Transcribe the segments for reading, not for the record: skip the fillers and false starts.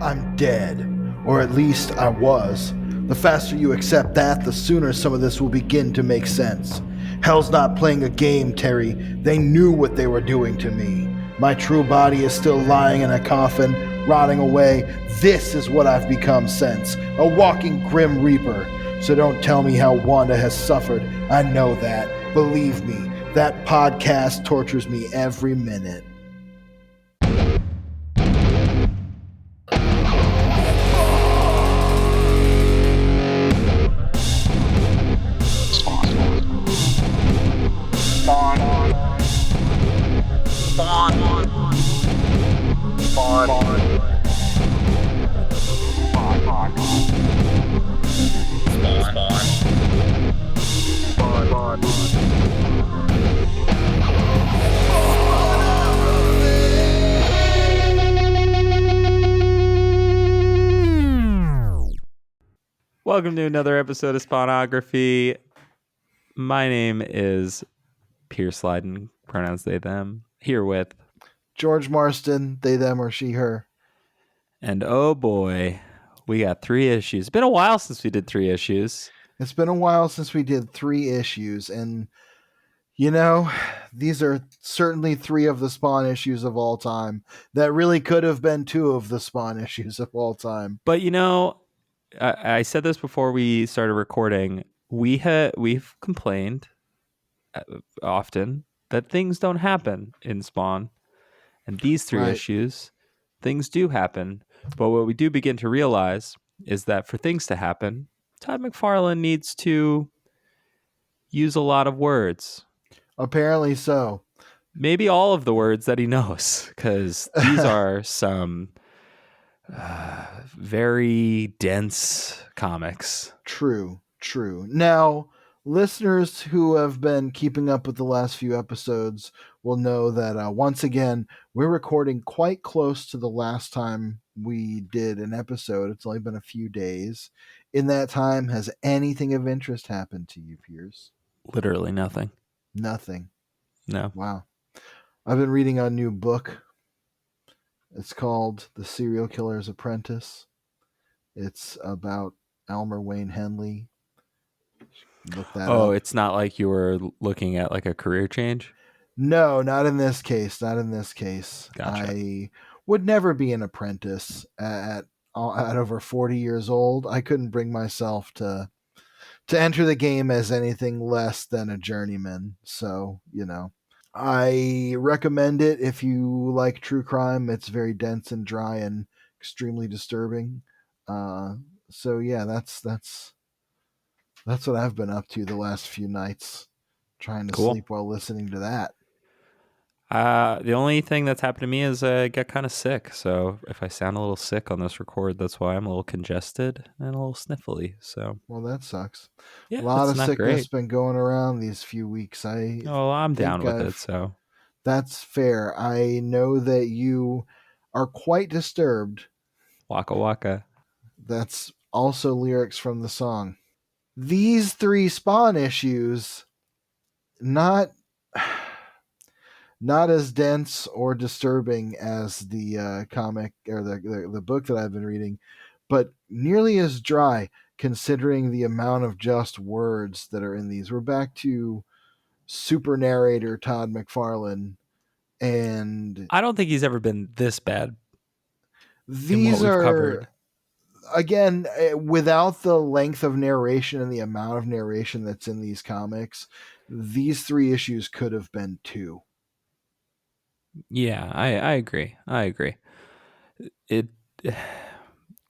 I'm dead. Or at least I was. The faster you accept that, the sooner some of this will begin to make sense. Hell's not playing a game, Terry. They knew what they were doing to me. My true body is still lying in a coffin, rotting away. This is what I've become since. A walking Grim Reaper. So don't tell me how Wanda has suffered. I know that. Believe me, that podcast tortures me every minute. Welcome to another episode of Spawnography. My name is Pierce Lydon, pronouns they, them, here with George Marston, they, them, or she, her. And oh boy, we got 3 issues. It's been a while since we did 3 issues. It's been a while since we did 3 issues, and you know, these are certainly 3 of the Spawn issues of all time. That really could have been 2 of the Spawn issues of all time. But you know, I said this before we started recording. We've complained often that things don't happen in Spawn, and these 3 issues, things do happen. But what we do begin to realize is that for things to happen, Todd McFarlane needs to use a lot of words. Apparently so. Maybe all of the words that he knows, because these are some very dense comics. True. Now, listeners who have been keeping up with the last few episodes will know that once again, we're recording quite close to the last time we did an episode. It's only been a few days. In that time, has anything of interest happened to you, Pierce? Literally nothing. Nothing. No. Wow. I've been reading a new book. It's called The Serial Killer's Apprentice. It's about Elmer Wayne Henley. Look that up. It's not like you were looking at like a career change? No, not in this case. Gotcha. I would never be an apprentice at over 40 years old. I couldn't bring myself to enter the game as anything less than a journeyman. So, you know, I recommend it if you like true crime. It's very dense and dry and extremely disturbing. So yeah, that's what I've been up to the last few nights, trying to sleep while listening to that. The only thing that's happened to me is I get kind of sick. So if I sound a little sick on this record, that's why I'm a little congested and a little sniffly. So well, that sucks. Yeah, a lot of sickness great. been going around these few weeks. I'm down with it. So that's fair. I know that you are quite disturbed. Waka waka. That's also lyrics from the song. These 3 Spawn issues, not as dense or disturbing as the comic or the book that I've been reading, but nearly as dry considering the amount of just words that are in these. We're back to super narrator Todd McFarlane, and I don't think he's ever been this bad. These are covered. Again, without the length of narration and the amount of narration that's in these comics, these 3 issues could have been 2. Yeah, I agree.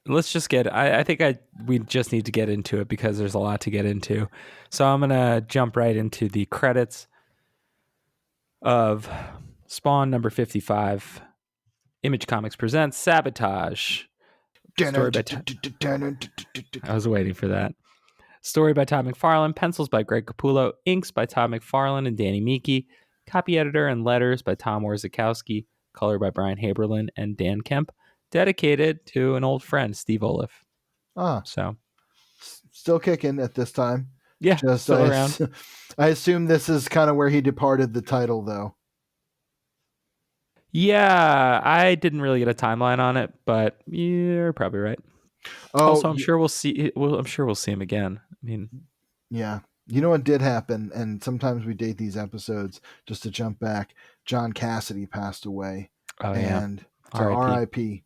Let's just get. I think we just need to get into it because there's a lot to get into. So I'm gonna jump right into the credits of Spawn number 55. Image Comics presents Sabotage. Story by I was waiting for that. Story by Todd McFarlane, pencils by Greg Capullo, inks by Todd McFarlane and Danny Miki, copy editor and letters by Tom Warzikowski, color by Brian Haberlin and Dan Kemp, dedicated to an old friend, Steve Olive. So still kicking at this time. Yeah, just still around. I assume this is kind of where he departed the title, though. Yeah, I didn't really get a timeline on it, but you're probably right. Oh, Also, I'm sure we'll see him again. I mean, yeah. You know what did happen, and sometimes we date these episodes just to jump back. John Cassidy passed away, oh yeah, and so R.I.P. R.I.P.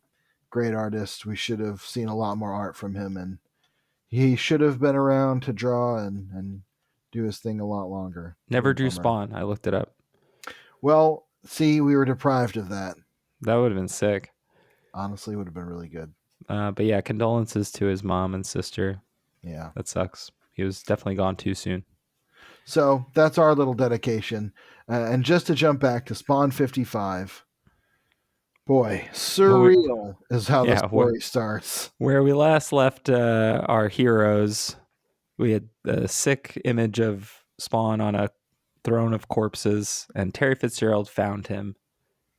Great artist. We should have seen a lot more art from him, and he should have been around to draw and do his thing a lot longer. What Never a drew bummer. Spawn. I looked it up. Well, see, we were deprived of that. That would have been sick. Honestly, would have been really good. But yeah, condolences to his mom and sister. Yeah. That sucks. He was definitely gone too soon. So that's our little dedication. And just to jump back to Spawn 55, boy, Well, we, surreal is how the yeah, story starts. where we last left our heroes, we had the sick image of Spawn on a throne of corpses, and Terry Fitzgerald found him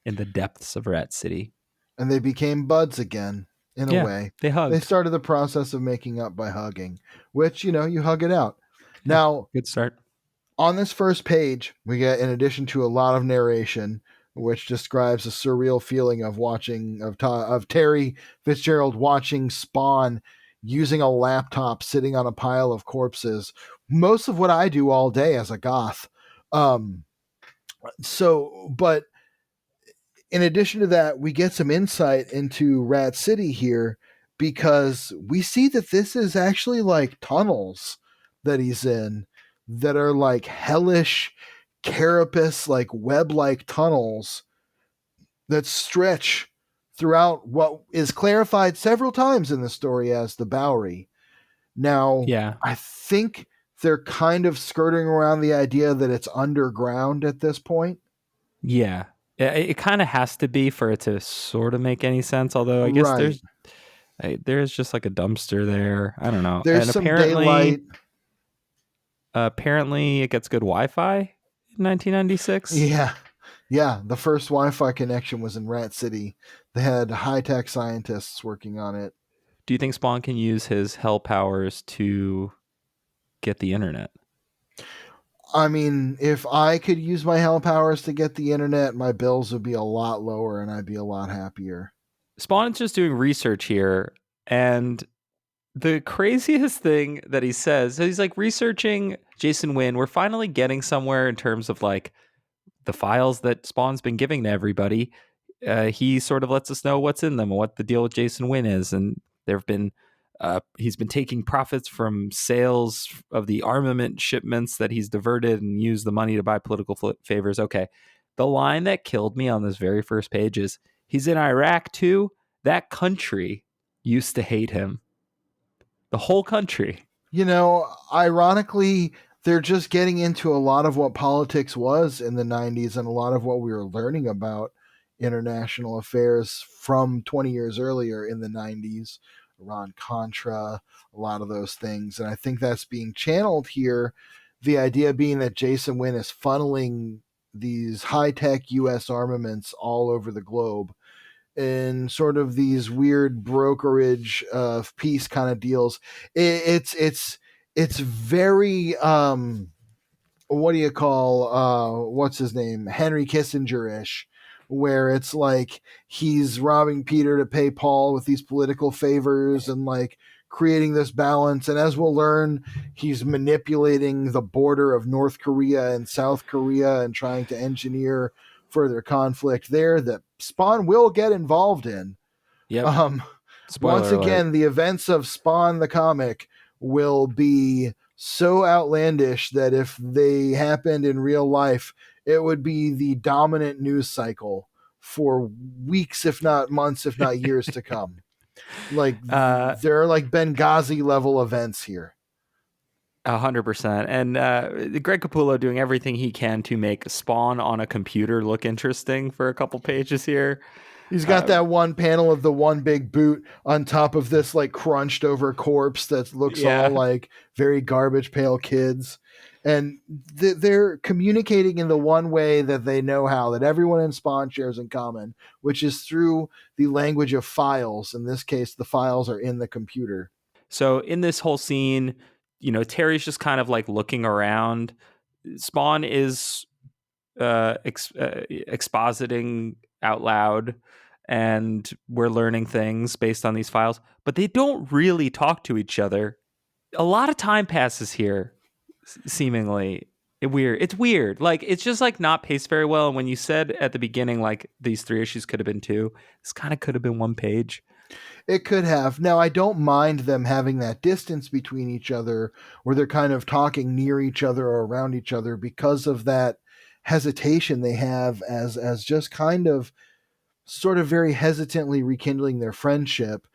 in the depths of Rat City. And they became buds again, in a Yeah, way. they They hugged. started the process of making up by hugging, which, you hug it out. Yeah, Now, good start. on this first page, we get, in addition to a lot of narration, which describes a surreal feeling of watching of Terry Fitzgerald watching Spawn using a laptop, sitting on a pile of corpses. Most of what I do all day as a goth. Um, but in addition to that, we get some insight into Rat City here because we see that this is actually like tunnels that he's in that are like hellish carapace, like web like tunnels that stretch throughout what is clarified several times in the story as the Bowery. Now, Yeah, I think they're kind of skirting around the idea that it's underground at this point. yeah. It kind of has to be for it to sort of make any sense. Although I guess Right. there's just like a dumpster there. I don't know. There's And some daylight. apparently it gets good Wi-Fi in 1996. Yeah. Yeah. The first Wi Fi connection was in Rat City. They had high tech scientists working on it. Do you think Spawn can use his hell powers to get the internet? I mean, if I could use my hell powers to get the internet, my bills would be a lot lower and I'd be a lot happier. Spawn's just doing research here, and the craziest thing that he says, so he's like researching Jason Wynn. We're finally getting somewhere in terms of like the files that Spawn's been giving to everybody. He sort of lets us know what's in them, what the deal with Jason Wynn is, and there've been he's been taking profits from sales of the armament shipments that he's diverted and used the money to buy political favors. Okay, the line that killed me on this very first page is he's in Iraq too. That country used to hate him. The whole country. Ironically, they're just getting into a lot of what politics was in the 90s and a lot of what we were learning about international affairs from 20 years earlier in the 90s. Iran Contra, a lot of those things. And I think that's being channeled here. The idea being that Jason Wynn is funneling these high tech US armaments all over the globe in sort of these weird brokerage of peace kind of deals. It's very what do you call what's his name, Henry Kissinger ish, where it's like he's robbing Peter to pay Paul with these political favors and like creating this balance. And as we'll learn, he's manipulating the border of North Korea and South Korea and trying to engineer further conflict there that Spawn will get involved in. Yep. um Once Spoiler alert. again, the events of Spawn the comic will be so outlandish that if they happened in real life, it would be the dominant news cycle for weeks, if not months, if not years to come. Like there are like Benghazi level events here. 100%. And Greg Capullo doing everything he can to make Spawn on a computer look interesting for a couple pages here. He's got that one panel of the one big boot on top of this like crunched over corpse that looks all Yeah. like very garbage pail kids. And they're communicating in the one way that they know how, that everyone in Spawn shares in common, which is through the language of files. In this case, the files are in the computer. So in this whole scene, Terry's just kind of like looking around. Spawn is expositing out loud, and we're learning things based on these files, but they don't really talk to each other. A lot of time passes here, seemingly. It's weird. Like, it's just like not paced very well. And when you said at the beginning, like, these 3 issues could have been 2, this kind of could have been 1 page. It could have. Now, I don't mind them having that distance between each other where they're kind of talking near each other or around each other because of that hesitation they have as just kind of sort of very hesitantly rekindling their friendship.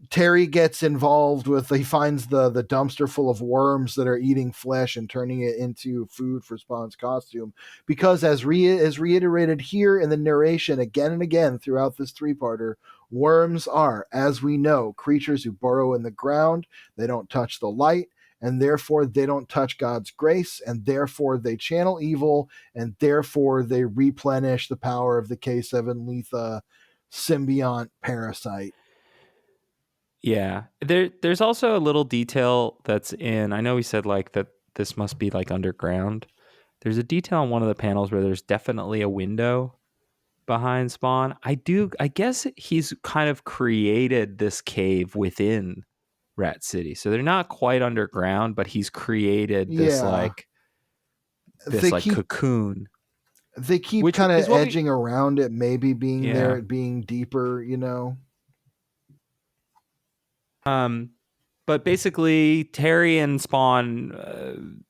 Terry gets involved with, he finds the dumpster full of worms that are eating flesh and turning it into food for Spawn's costume, because as reiterated here in the narration again and again throughout this three-parter, worms are, as we know, creatures who burrow in the ground. They don't touch the light, and therefore they don't touch God's grace, and therefore they channel evil, and therefore they replenish the power of the K7 Letha symbiont parasite. Yeah. There's also a little detail that's in, I know we said like that this must be like underground. There's a detail on one of the panels where there's definitely a window behind Spawn. I guess he's kind of created this cave within Rat City. So they're not quite underground, but he's created this Yeah. like They keep cocoon, which kind of is what edging around it, maybe being there, yeah. it being deeper, Um, but basically, Terry and Spawn,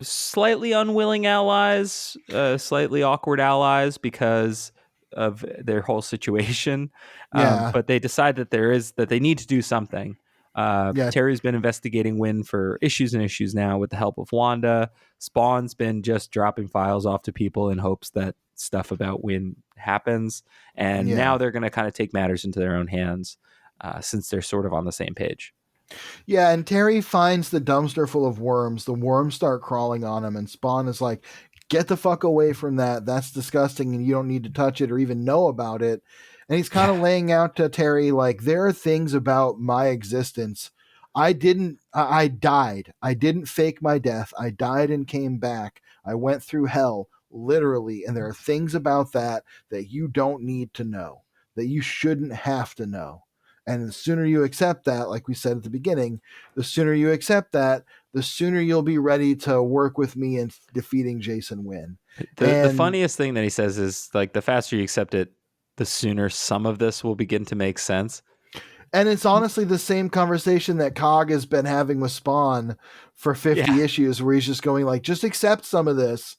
slightly unwilling allies, slightly awkward allies because of their whole situation. Yeah. But they decide that they need to do something. Yeah. Terry's been investigating Wynn for issues and issues now with the help of Wanda. Spawn's been just dropping files off to people in hopes that stuff about Wynn happens. And Yeah. now they're going to kind of take matters into their own hands, since they're sort of on the same page. Yeah, and Terry finds the dumpster full of worms. The worms start crawling on him, and Spawn is like, "Get the fuck away from that. That's disgusting, and you don't need to touch it or even know about it." And he's kind of Yeah. laying out to Terry, like, there are things about my existence. I died. I didn't fake my death. I died and came back. I went through hell, literally. And there are things about that you don't need to know, that you shouldn't have to know. And the sooner you accept that, like we said at the beginning, the sooner you accept that, the sooner you'll be ready to work with me in defeating Jason Wynn. The And funniest thing that he says is like, the faster you accept it, the sooner some of this will begin to make sense. it's honestly the same conversation that Cog has been having with Spawn for 50 Yeah. issues, where he's just going like, just accept some of this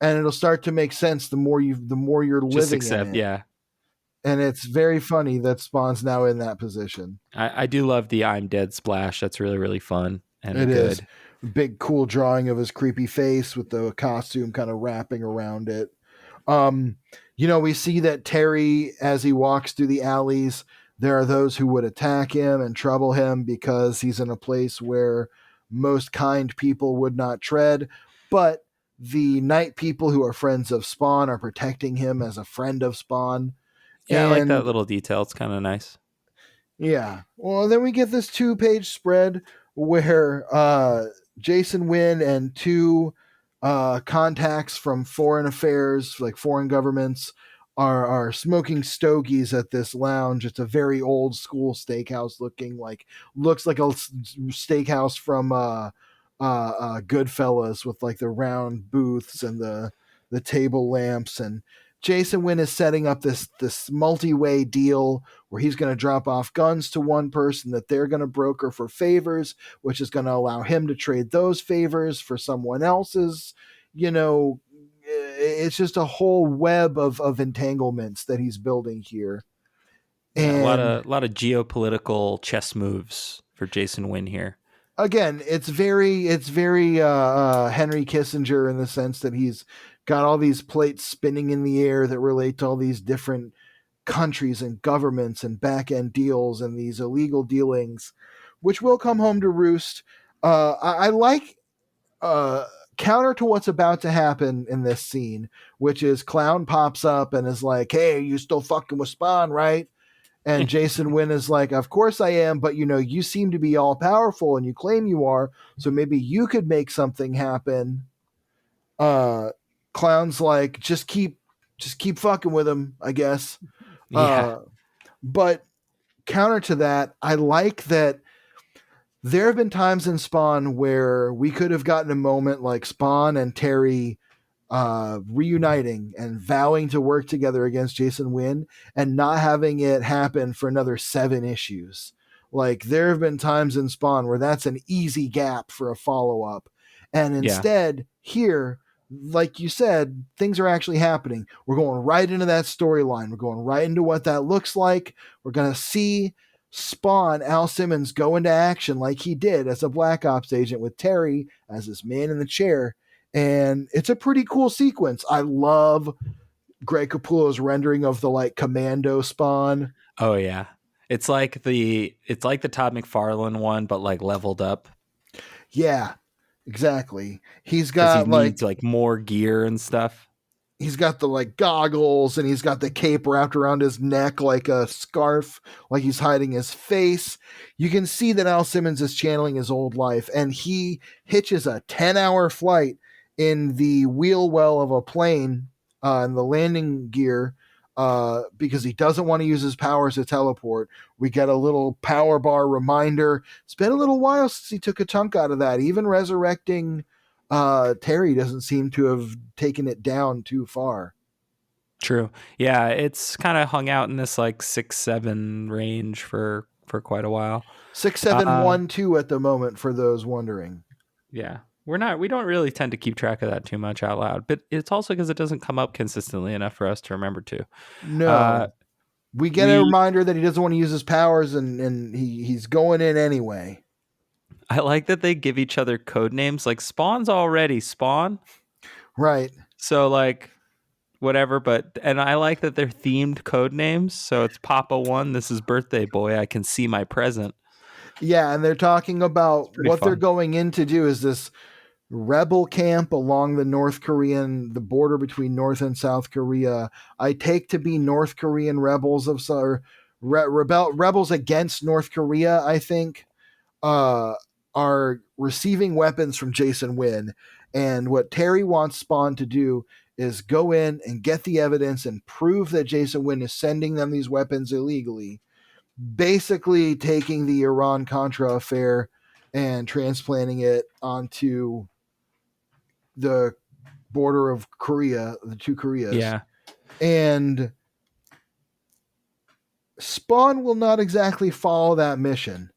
and it'll start to make sense the more you're Just living in accept. it. Yeah. And it's very funny that Spawn's now in that position. I do love the I'm dead splash. That's really, really fun and It is. good. Big cool drawing of his creepy face with the costume kind of wrapping around it. Um, we see that Terry, as he walks through the alleys, there are those who would attack him and trouble him because he's in a place where most kind people would not tread. But the night people who are friends of Spawn are protecting him as a friend of Spawn. Yeah, I like that And little detail. It's kind of nice. yeah. Well, then we get this 2-page spread where Jason Wynn and two contacts from foreign affairs, like foreign governments, are smoking stogies at this lounge. It's a very old school steakhouse looks like a steakhouse from Goodfellas, with like the round booths and the table lamps. And Jason Wynn is setting up this multi-way deal where he's going to drop off guns to one person that they're going to broker for favors, which is going to allow him to trade those favors for someone else's. It's just a whole web of entanglements that he's building here. Yeah, And a lot of geopolitical chess moves for Jason Wynn here. again, it's very Henry Kissinger, in the sense that he's got all these plates spinning in the air that relate to all these different countries and governments and back end deals and these illegal dealings, which will come home to roost. I like, counter to what's about to happen in this scene, which is Clown pops up and is like, "Hey, you still fucking with Spawn, right?" And Jason Wynn is like, "Of course I am, but you seem to be all powerful and you claim you are, so maybe you could make something happen." uh Clown's like, just keep fucking with him, I guess. Yeah. But counter to that, I like that there have been times in Spawn where we could have gotten a moment like Spawn and Terry reuniting and vowing to work together against Jason Wynn and not having it happen for another 7 issues. Like there have been times in Spawn where that's an easy gap for a follow up. And Yeah. instead, here, like you said, things are actually happening. We're going right into that storyline. We're going right into what that looks like. We're going to see Spawn Al Simmons go into action like he did as a Black Ops agent with Terry as his man in the chair. And it's a pretty cool sequence. I love Greg Capullo's rendering of the like commando Spawn. Oh yeah. It's like the Todd McFarlane one, but like leveled up Yeah, exactly. because he needs like more gear and stuff. He's got the like goggles and he's got the cape wrapped around his neck like a scarf, like he's hiding his face. You can see that Al Simmons is channeling his old life, and he hitches a 10-hour flight in the wheel well of a plane in the landing gear because he doesn't want to use his powers to teleport. We get a little power bar reminder. It's been a little while since he took a chunk out of that. Even resurrecting Terry doesn't seem to have taken it down too far. True. Yeah, it's kind of hung out in this like 6-7 range for quite a while. 6712 at the moment for those wondering. Yeah. We don't really tend to keep track of that too much out loud, but it's also because it doesn't come up consistently enough for us to remember to. Uh, No. We get a we reminder that he doesn't want to use his powers and he's going in anyway. I like that they give each other code names. Like Spawn's already Spawn, Right. so like whatever. But and I like that they're themed code names. So it's Papa One. This is Birthday Boy. I can see my present. Yeah, and they're talking It's about pretty what they're fun. going in to do is this rebel camp along the border between North and South Korea. I take to be North Korean rebels rebels against North Korea, I think. uh, are receiving weapons from Jason Wynn. And what Terry wants Spawn to do is go in and get the evidence and prove that Jason Wynn is sending them these weapons illegally, basically taking the Iran Contra affair and transplanting it onto the border of Korea, the two Koreas. Yeah. And Spawn will not exactly follow that mission.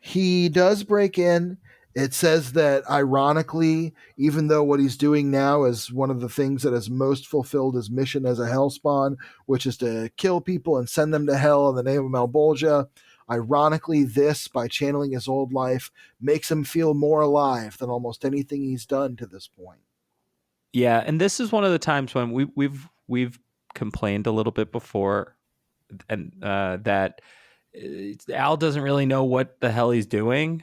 He does break in. It says that, ironically, even though what he's doing now is one of the things that has most fulfilled his mission as a Hellspawn, which is to kill people and send them to hell in the name of Malbolgia, ironically, this, by channeling his old life, makes him feel more alive than almost anything he's done to this point. Yeah, and this is one of the times when we've complained a little bit before, and that Al doesn't really know what the hell he's doing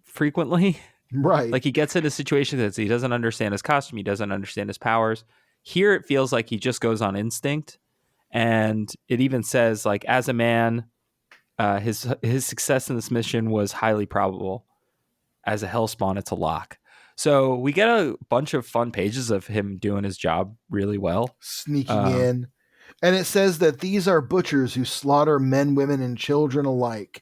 frequently. Right. Like he gets into situations that he doesn't understand his costume, he doesn't understand his powers. Here it feels like he just goes on instinct, and it even says like as a man, his success in this mission was highly probable. As a Hellspawn, it's a lock. So we get a bunch of fun pages of him doing his job really well. Sneaking Uh, in. And it says that these are butchers who slaughter men, women, and children alike,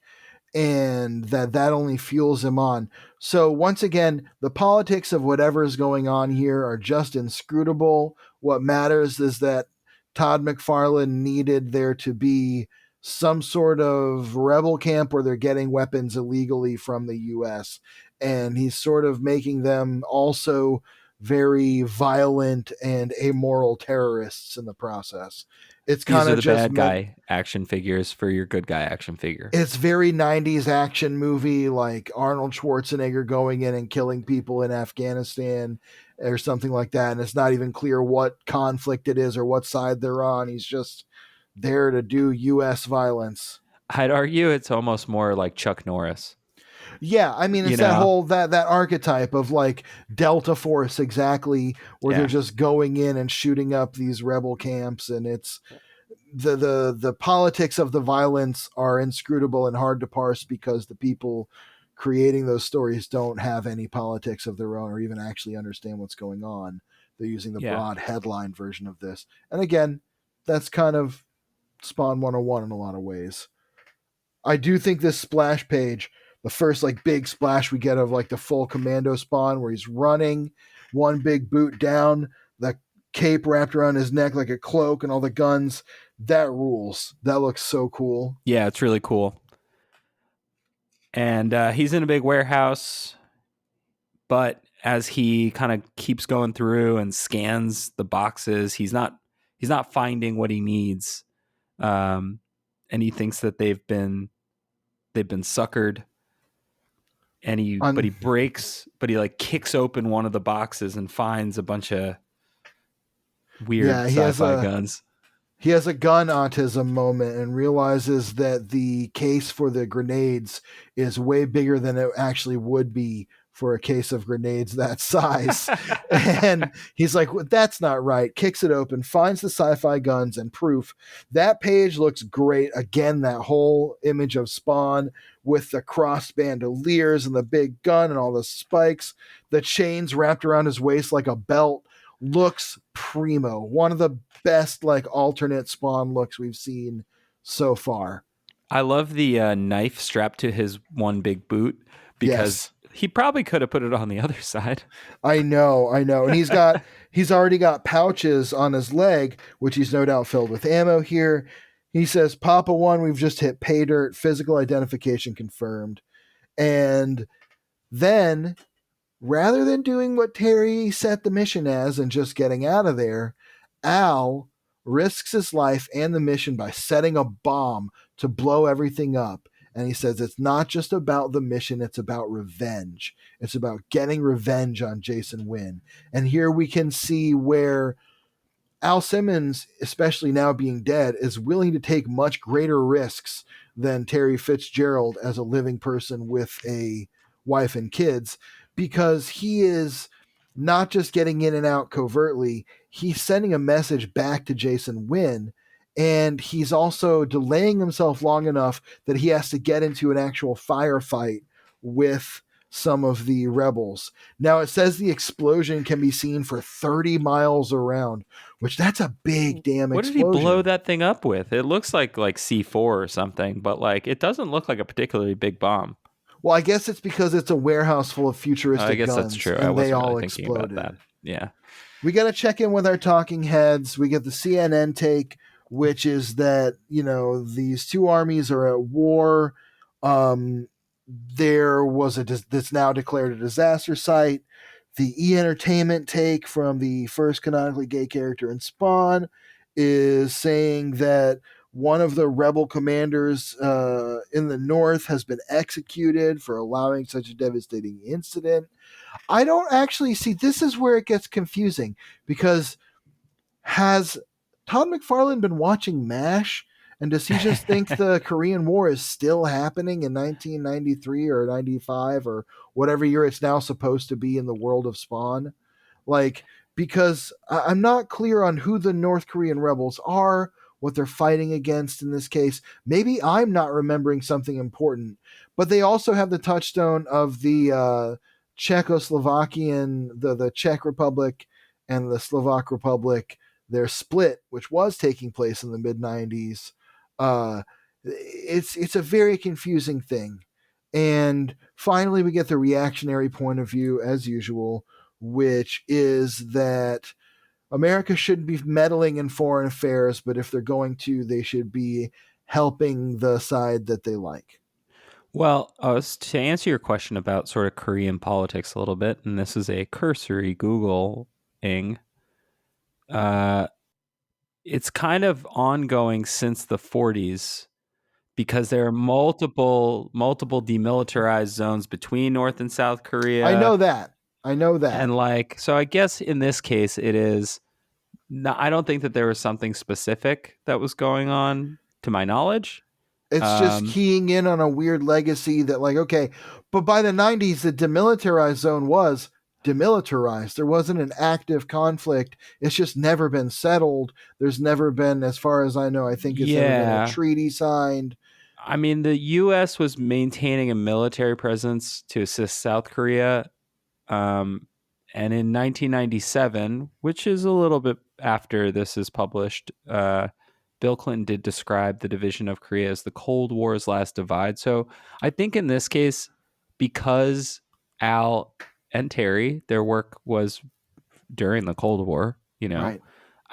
and that only fuels him on. So once again, the politics of whatever is going on here are just inscrutable. What matters is that Todd McFarlane needed there to be some sort of rebel camp where they're getting weapons illegally from the US, and he's sort of making them also very violent and amoral terrorists in the process. It's these kind are of the just bad meant guy action figures for your good guy action figure. it's very 90s action movie, like Arnold Schwarzenegger going in and killing people in Afghanistan or something like that. And it's not even clear what conflict it is or what side they're on. He's just there to do US violence. I'd argue it's almost more like Chuck Norris. Yeah, I mean You it's that know? whole that archetype of like Delta Force, exactly, where they're Yeah. just going in and shooting up these rebel camps, and it's the politics of the violence are inscrutable and hard to parse because the people creating those stories don't have any politics of their own or even actually understand what's going on. They're using the Yeah. broad headline version of this. And again, that's kind of Spawn 101 in a lot of ways. I do think this splash page, the first like big splash we get of like the full commando Spawn where he's running, one big boot down, the cape wrapped around his neck like a cloak and all the guns, that rules. That looks so cool. Yeah, it's really cool. And he's in a big warehouse, but as he kind of keeps going through and scans the boxes, he's not finding what he needs. And he thinks that they've been suckered. And he like kicks open one of the boxes and finds a bunch of weird sci-fi guns. He has a gun autism moment and realizes that the case for the grenades is way bigger than it actually would be for a case of grenades that size. And he's like, well, that's not right. Kicks it open, finds the sci-fi guns and proof. That page looks great. Again, that whole image of Spawn with the cross bandoliers and the big gun and all the spikes, the chains wrapped around his waist like a belt, looks primo. One of the best like alternate Spawn looks we've seen so far. I love the knife strapped to his one big boot because he probably could have put it on the other side. I know. And he's already got pouches on his leg, which he's no doubt filled with ammo here. He says, Papa 1, we've just hit pay dirt, physical identification confirmed. And then rather than doing what Terry set the mission as and just getting out of there, Al risks his life and the mission by setting a bomb to blow everything up. And he says it's not just about the mission, it's about revenge. It's about getting revenge on Jason Wynn. And here we can see where Al Simmons, especially now being dead, is willing to take much greater risks than Terry Fitzgerald as a living person with a wife and kids, because he is not just getting in and out covertly, he's sending a message back to Jason Wynn, and he's also delaying himself long enough that he has to get into an actual firefight with some of the rebels. Now it says the explosion can be seen for 30 miles around, which that's a big damn what explosion. What did he blow that thing up with? It looks like C4 or something, but like it doesn't look like a particularly big bomb. Well, I guess it's because it's a warehouse full of futuristic guns. I guess that's true. And they all really exploded. About that. Yeah. We got to check in with our talking heads. We get the CNN take, which is that, these two armies are at war. There was that's now declared a disaster site. The E! Entertainment take from the first canonically gay character in Spawn is saying that one of the rebel commanders in the north has been executed for allowing such a devastating incident. I don't actually see, this is where it gets confusing, because has Todd McFarlane been watching MASH? And does he just think the Korean War is still happening in 1993 or 95 or whatever year it's now supposed to be in the world of Spawn? Like, because I'm not clear on who the North Korean rebels are, what they're fighting against in this case. Maybe I'm not remembering something important, but they also have the touchstone of the Czechoslovakian, the Czech Republic and the Slovak Republic, their split, which was taking place in the mid 90s. It's a very confusing thing. And finally, we get the reactionary point of view as usual, which is that America shouldn't be meddling in foreign affairs, but if they're going to, they should be helping the side that they like. Well, to answer your question about sort of Korean politics a little bit, and this is a cursory Googling, it's kind of ongoing since the 40s because there are multiple demilitarized zones between North and South Korea. I know that. And so I guess in this case, it is. No, I don't think that there was something specific that was going on, to my knowledge. It's just keying in on a weird legacy that, okay, but by the 90s, the demilitarized zone was demilitarized. There wasn't an active conflict. It's just never been settled. There's never been, as far as I know, I think it's never been a treaty signed. I mean, the U.S. was maintaining a military presence to assist South Korea. And in 1997, which is a little bit after this is published, Bill Clinton did describe the division of Korea as the Cold War's last divide. So I think in this case, because Al and Terry, their work was during the Cold War, Right.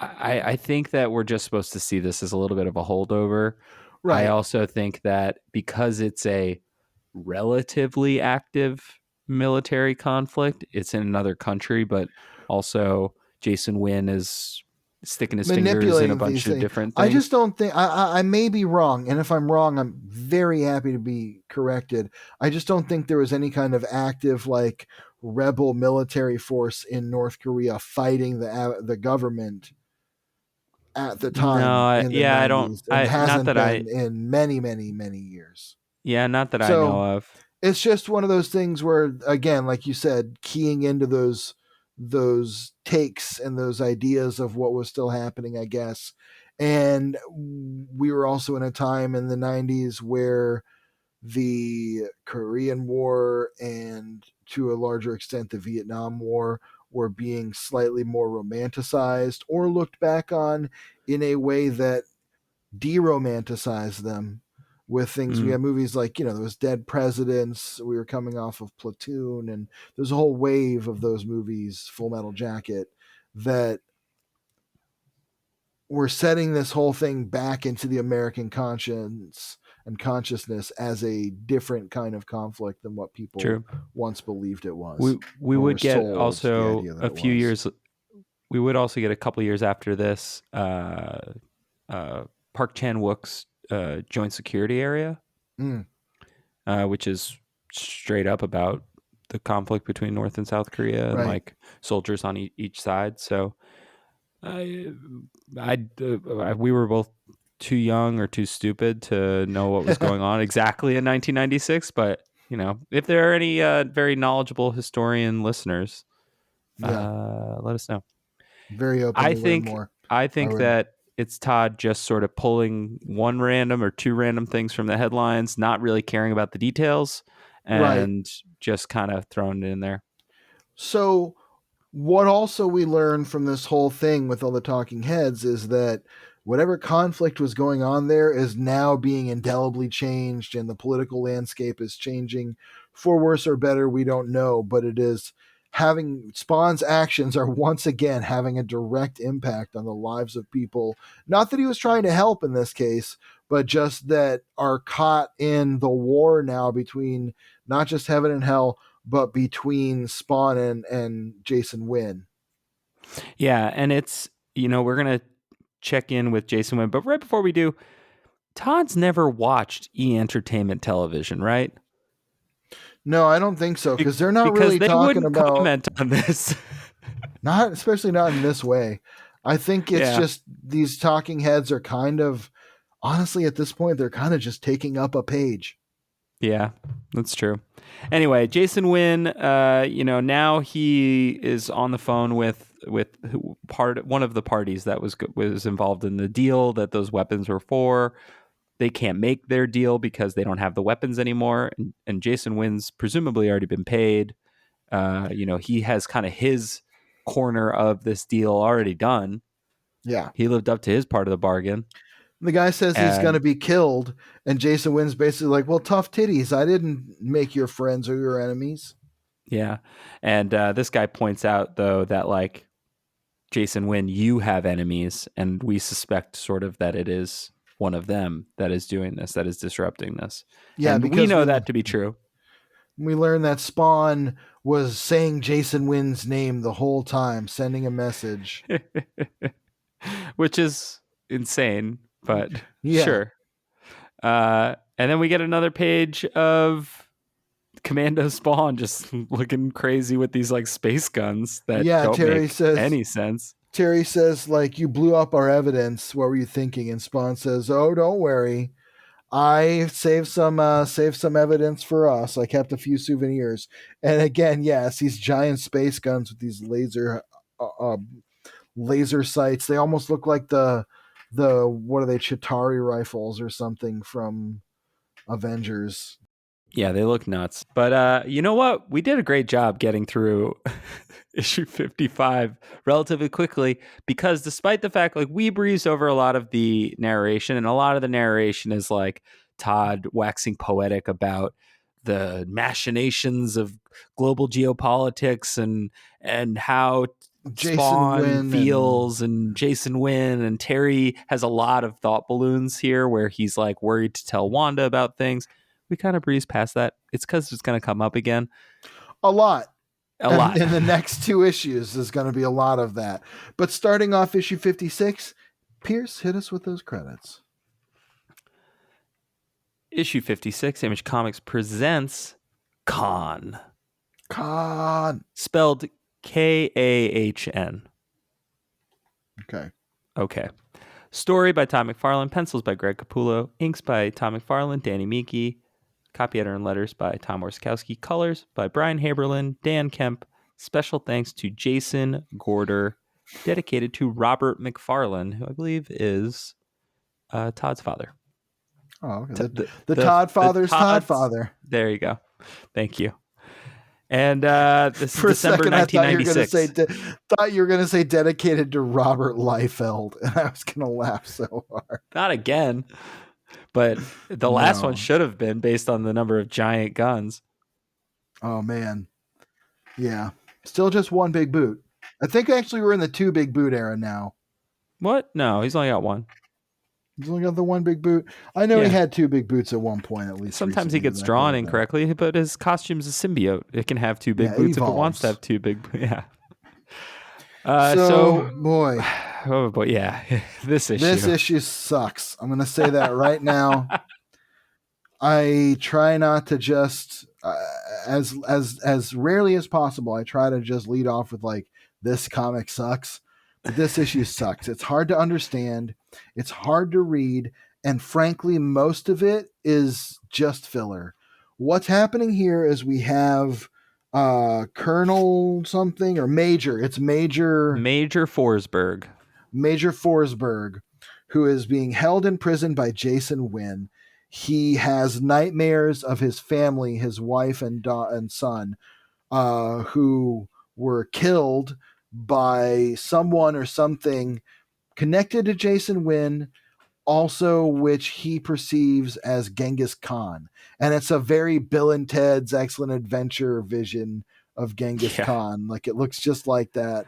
I think that we're just supposed to see this as a little bit of a holdover. I Right. also think that because it's a relatively active military conflict, it's in another country, but also Jason Wynn is sticking his fingers in a Manipulating bunch these of things. different I just things. don't think I may be wrong, and if I'm wrong, I'm very happy to be corrected. I just don't think there was any kind of active like rebel military force in North Korea fighting the government at the time No, in the yeah, I don't. 90s, and Not hasn't that I. been in many, many, many years. Yeah, not that I So know of. it's just one of those things where, again, like you said, keying into those takes and those ideas of what was still happening, I guess. And we were also in a time in the 90s where the Korean War and to a larger extent the Vietnam War were being slightly more romanticized or looked back on in a way that de-romanticize them with things. We Mm, have movies like, there was Dead Presidents. We were coming off of Platoon, and there's a whole wave of those movies, Full Metal Jacket, that were setting this whole thing back into the American conscience and consciousness as a different kind of conflict than what people true. once believed it We was we or were would get sold the also idea that a it few was. years. We would also get a couple years after this. Park Chan Wook's Joint Security Area, Mm, which is straight up about the conflict between North and South Korea and right. like soldiers on each side. So I, we were both too young or too stupid to know what was going on exactly in 1996. But if there are any very knowledgeable historian listeners, Yeah. let us know. Very open I to learn think more. I I think would. that it's Todd just sort of pulling one random or two random things from the headlines, not really caring about the details, Right. and just kind of throwing it in there. So, what also we learned from this whole thing with all the talking heads is that whatever conflict was going on there is now being indelibly changed, and the political landscape is changing for worse or better. We don't know, but it is having Spawn's actions are once again having a direct impact on the lives of people. Not that he was trying to help in this case, but just that are caught in the war now between not just heaven and hell, but between Spawn and Jason Wynn. Yeah, and it's we're gonna check in with Jason Wynn, but right before we do, Todd's never watched Entertainment Television, right? No, I don't think so because they're not Because really they talking wouldn't about comment on this. not especially not in this way. I think it's Yeah. just these talking heads are kind of honestly at this point they're kind of just taking up a page. Yeah, that's true. Anyway, Jason Wynn, now he is on the phone with one of the parties that was involved in the deal that those weapons were for. They can't make their deal because they don't have the weapons anymore, and Jason Wynn's presumably already been paid. He has kind of his corner of this deal already done. Yeah. He lived up to his part of the bargain, The guy says he's going to and be killed, and Jason Wynn's basically like, "Well, tough titties. I didn't make your friends or your enemies." yeah, and this guy points out though that like Jason Wynn, you have enemies, and we suspect sort of that it is one of them that is doing this, that is disrupting this. Yeah, And we because know we that to be true. we learned that Spawn was saying Jason Wynn's name the whole time, sending a message. Which is insane, but Yeah. sure. And then we get another page of Commando Spawn just looking crazy with these like space guns that Yeah, don't make any sense. Terry says, like, you blew up our evidence. What were you thinking? And Spawn says, "Oh, don't worry. I saved some evidence for us. I kept a few souvenirs." And again, yes, these giant space guns with these laser sights. They almost look like the what are they, Chitari rifles or something from Avengers. Yeah, they look nuts. But you know what? We did a great job getting through issue 55 relatively quickly because despite the fact like we breezed over a lot of the narration and a lot of the narration is like Todd waxing poetic about the machinations of global geopolitics and how Jason Spawn Wynn and feels and Jason Wynn and Terry has a lot of thought balloons here where he's like worried to tell Wanda about things. We kind of breeze past that. It's because it's going to come up again a lot. a And lot. in the next two issues, there's going to be a lot of that. But starting off issue 56, Pierce, hit us with those credits. Issue 56, Image Comics presents Khan. Con. Spelled Kahn. Okay. Okay. Story by Tom McFarlane. Pencils by Greg Capullo. Inks by Tom McFarlane, Danny Miki. Copy editor and letters by Tom Orskowski. Colors by Brian Haberlin, Dan Kemp. Special thanks to Jason Gorder. Dedicated to Robert McFarlane, who I believe is Todd's father. Oh, okay. The Todd father's Todd father. There you go. Thank you. And this is For December a second, I thought you were 1996. going to say dedicated to Robert Liefeld, and I was going to laugh so hard. Not again. But the last one should have been based on the number of giant guns. Oh, man. Yeah. Still just one big boot. I think actually we're in the two big boot era now. What? No, he's only got one. He's only got the one big boot. I know he had two big boots at one point, at least. Sometimes he gets drawn incorrectly, but his costume's a symbiote. It can have two big boots if it wants to have two big. Yeah. Boy. Oh boy, yeah. This issue sucks. I'm going to say that right now. I try not to just as rarely as possible. I try to just lead off with like, this comic sucks. But this issue sucks. It's hard to understand. It's hard to read. And frankly, most of it is just filler. What's happening here is we have Colonel something or Major. It's Major Forsberg. Major Forsberg, who is being held in prison by Jason Wynn. He has nightmares of his family, his wife and son, who were killed by someone or something connected to Jason Wynn, also which he perceives as Genghis Khan. And it's a very Bill and Ted's Excellent Adventure vision of Genghis Khan. Like, it looks just like that.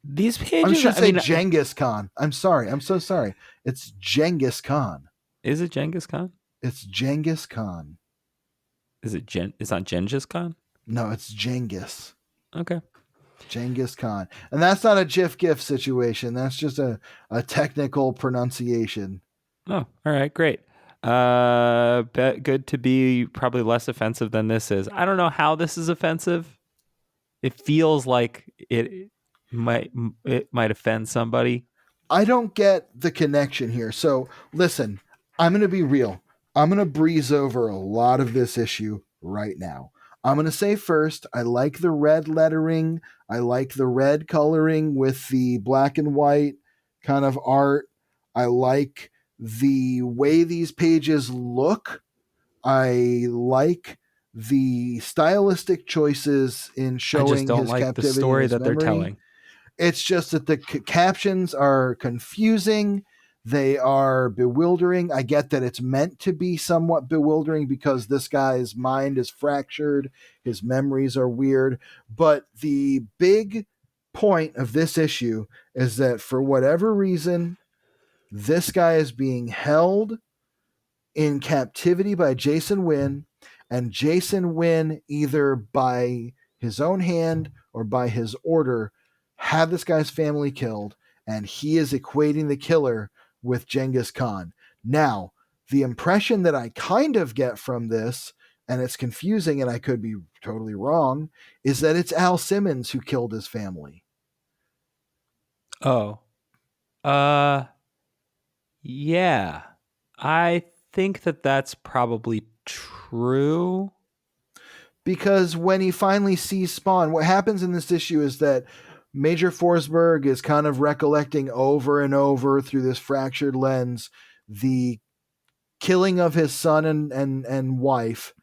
These pages, I should say Genghis Khan. I'm sorry. I'm so sorry. It's Genghis Khan. Is it Genghis Khan? It's Genghis Khan. Is it It's not Genghis Khan? No, it's Genghis. Okay. Genghis Khan. And that's not a GIF situation. That's just a technical pronunciation. Oh, all right. Great. Good to be probably less offensive than this is. I don't know how this is offensive. It feels like it might offend somebody. I don't get the connection here. So listen, I'm going to be real. I'm going to breeze over a lot of this issue right now. I'm going to say first, I like the red lettering. I like the red coloring with the black and white kind of art. I like the way these pages look. I like the stylistic choices in showing his captivity. The story that they're telling. It's just that the captions are confusing. They are bewildering. I get that it's meant to be somewhat bewildering because this guy's mind is fractured. His memories are weird. But the big point of this issue is that for whatever reason, this guy is being held in captivity by Jason Wynn, and Jason Wynn, either by his own hand or by his order, had this guy's family killed, and he is equating the killer with Genghis Khan. Now, the impression that I kind of get from this, and it's confusing and I could be totally wrong, is that it's Al Simmons who killed his family. Oh. Yeah. I think that's probably true. Because when he finally sees Spawn, what happens in this issue is that Major Forsberg is kind of recollecting over and over through this fractured lens the killing of his son and wife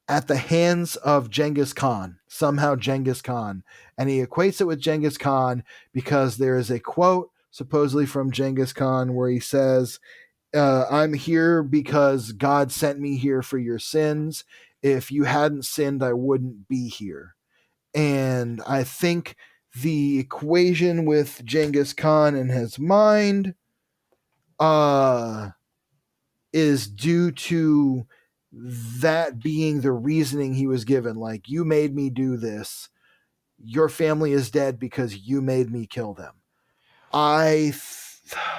at the hands of Genghis Khan, somehow Genghis Khan. And he equates it with Genghis Khan because there is a quote supposedly from Genghis Khan where he says, I'm here because God sent me here for your sins. If you hadn't sinned, I wouldn't be here. And I think the equation with Genghis Khan in his mind uh, is due to that being the reasoning he was given. Like, you made me do this. Your family is dead because you made me kill them. I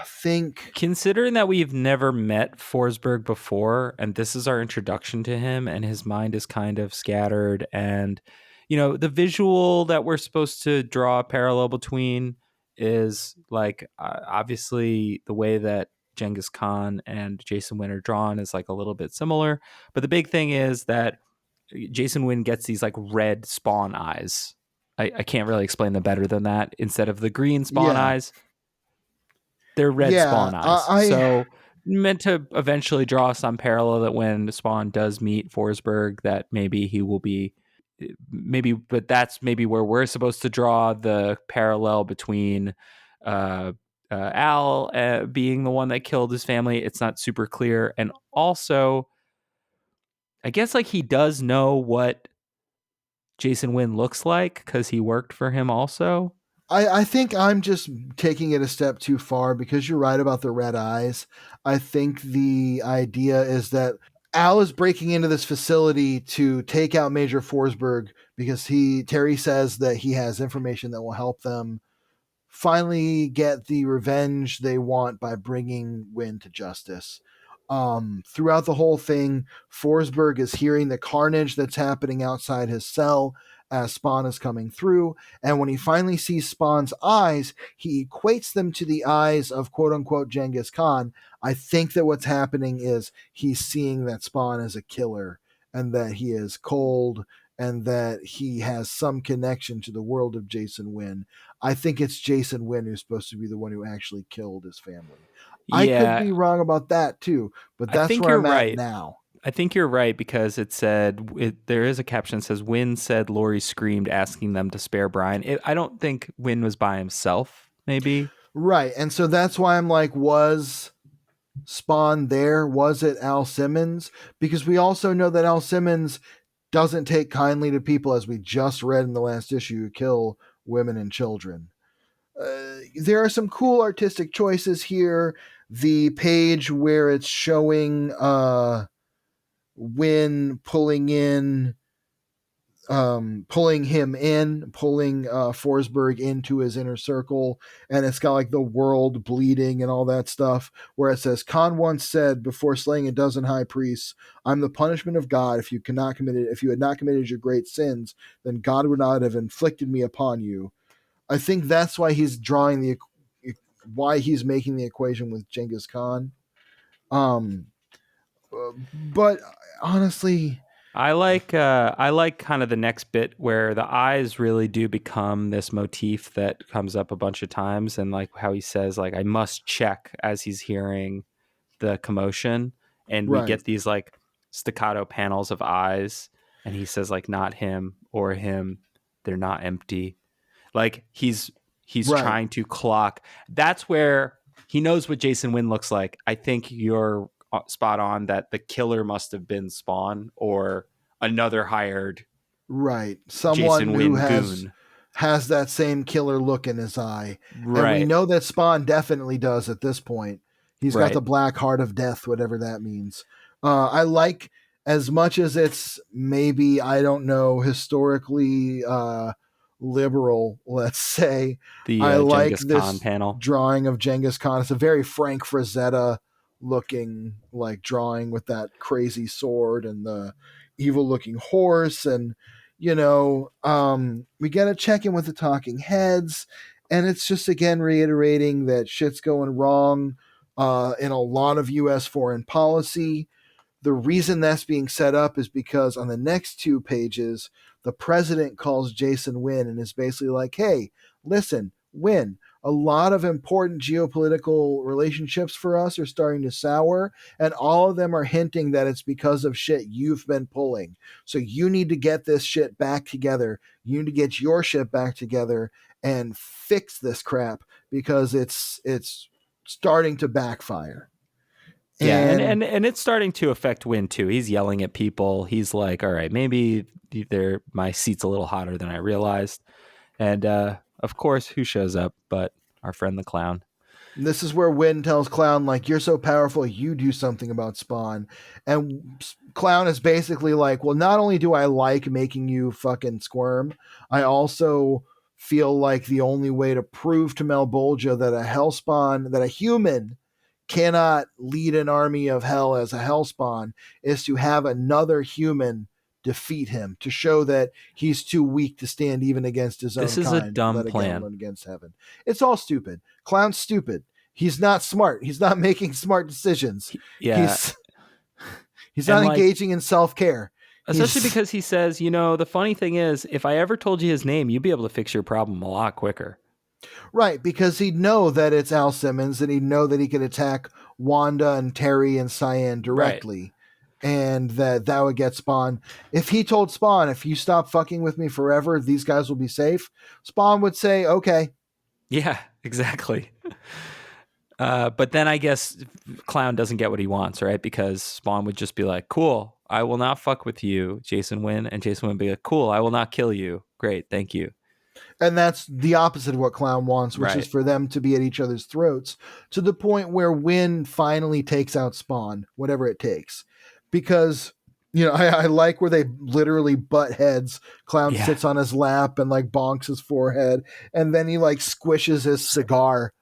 think. Considering that we've never met Forsberg before, and this is our introduction to him, and his mind is kind of scattered, and the visual that we're supposed to draw a parallel between is like obviously the way that Genghis Khan and Jason Wynn are drawn is like a little bit similar, but the big thing is that Jason Wynn gets these like red spawn eyes. I can't really explain them better than that. Instead of the green spawn Yeah. eyes, they're red Yeah. Spawn eyes. So meant to eventually draw some parallel that when Spawn does meet Forsberg, that maybe he will be but that's maybe where we're supposed to draw the parallel between Al being the one that killed his family. It's not super clear. And also, I guess like he does know what Jason Wynn looks like because he worked for him also. I think I'm just taking it a step too far because you're right about the red eyes. I think the idea is that Al is breaking into this facility to take out Major Forsberg because Terry says that he has information that will help them finally get the revenge they want by bringing Wynn to justice. Throughout the whole thing, Forsberg is hearing the carnage that's happening outside his cell as Spawn is coming through. And when he finally sees Spawn's eyes, he equates them to the eyes of quote unquote Genghis Khan. I think that what's happening is he's seeing that Spawn is a killer and that he is cold and that he has some connection to the world of Jason Wynn. I think it's Jason Wynn who's supposed to be the one who actually killed his family. I could Yeah, be wrong about that too, but I that's think where you're I'm at right. now. I think you're right because there is a caption that says Wynn said Lori screamed asking them to spare Brian. I don't think Wynn was by himself, maybe. Right. And so that's why I'm like, was Spawn there? Was it Al Simmons? Because we also know that Al Simmons doesn't take kindly to people, as we just read in the last issue, who kill women and children. There are some cool artistic choices here. The page where it's showing Wynn pulling Forsberg into his inner circle, and it's got like the world bleeding and all that stuff. Where it says, Khan once said before slaying a dozen high priests, "I'm the punishment of God. If you had not committed your great sins, then God would not have inflicted me upon you." I think that's why why he's making the equation with Genghis Khan. Um, but honestly, I like kind of the next bit where the eyes really do become this motif that comes up a bunch of times, and like how he says like I must check as he's hearing the commotion, and we right, get these like staccato panels of eyes, and he says like not him or him, they're not empty. Like he's right. trying to clock. That's where he knows what Jason Wynn looks like. I think you're spot on that the killer must have been Spawn or another hired Right. Someone Jason who Wynn goon. has that same killer look in his eye. And we Right. know that Spawn definitely does at this point. He's got Right. the black heart of death, whatever that means. I like, as much as it's maybe, I don't know, historically liberal, let's say, The I like Genghis Khan this panel. drawing of Genghis Khan. It's a very Frank Frazetta looking like drawing with that crazy sword and the evil looking horse. And we get a check in with the talking heads, and it's just again reiterating that shit's going wrong in a lot of U.S. foreign policy. The reason that's being set up is because on the next two pages, the president calls Jason Wynn and is basically like, "Hey, listen, Wynn, a lot of important geopolitical relationships for us are starting to sour, and all of them are hinting that it's because of shit you've been pulling. So you need to get this shit back together. You need to get your shit back together and fix this crap because it's starting to backfire. Yeah, And and it's starting to affect Win too. He's yelling at people. He's like, "All right, maybe my seat's a little hotter than I realized." And of course, who shows up but our friend the clown? this is where Win tells Clown, like, you're so powerful, you do something about Spawn. And Clown is basically like, well, not only do I like making you fucking squirm, I also feel like the only way to prove to Malbolgia that a Hellspawn, that a human cannot lead an army of hell as a Hellspawn is to have another human defeat him, to show that he's too weak to stand even against his This own is a kind, dumb let again plan. alone against heaven. It's all stupid. Clown's stupid. He's not smart. He's not making smart decisions. Yeah, He's he's and not like, engaging in self-care. especially He's because he says, the funny thing is, if I ever told you his name, you'd be able to fix your problem a lot quicker. right, because he'd know that it's Al Simmons and he'd know that he could attack Wanda and Terry and Cyan Right. directly. And that would get Spawn. If he told Spawn, if you stop fucking with me forever, these guys will be safe, Spawn would say, okay. Yeah, exactly. But then I guess Clown doesn't get what he wants, right? Because Spawn would just be like, cool, I will not fuck with you, Jason Wynn. And Jason would be like, cool, I will not kill you. Great, thank you. And that's the opposite of what Clown wants, which is Right. for them to be at each other's throats to the point where Win finally takes out Spawn, whatever it takes. Because, I like where they literally butt heads. Clown Yeah. sits on his lap and like bonks his forehead, and then he like squishes his cigar,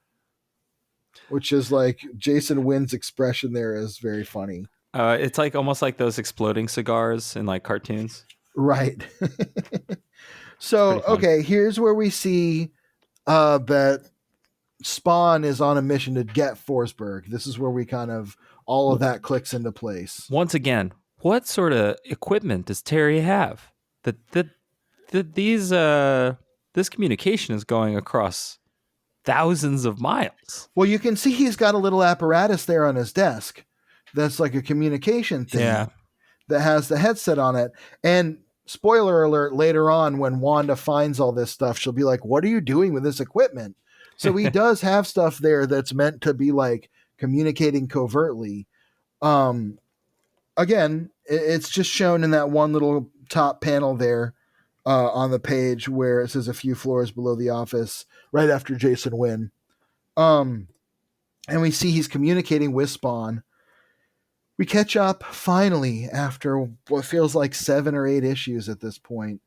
which is like Jason Wynn's expression there is very funny. It's like almost like those exploding cigars in like cartoons. Right. It's pretty So, fun. okay, here's where we see that Spawn is on a mission to get Forsberg. This is where we kind of all of that clicks into place. Once again, what sort of equipment does Terry have? This communication is going across thousands of miles. Well, you can see he's got a little apparatus there on his desk that's like a communication Yeah. thing that has the headset on it. And spoiler alert, later on when Wanda finds all this stuff, she'll be like, what are you doing with this equipment? So he does have stuff there that's meant to be like communicating covertly. Um, Again, it's just shown in that one little top panel there on the page where it says a few floors below the office, right after Jason Wynn. Um, and we see he's communicating with Spawn. We catch up finally after what feels like 7 or 8 issues at this point.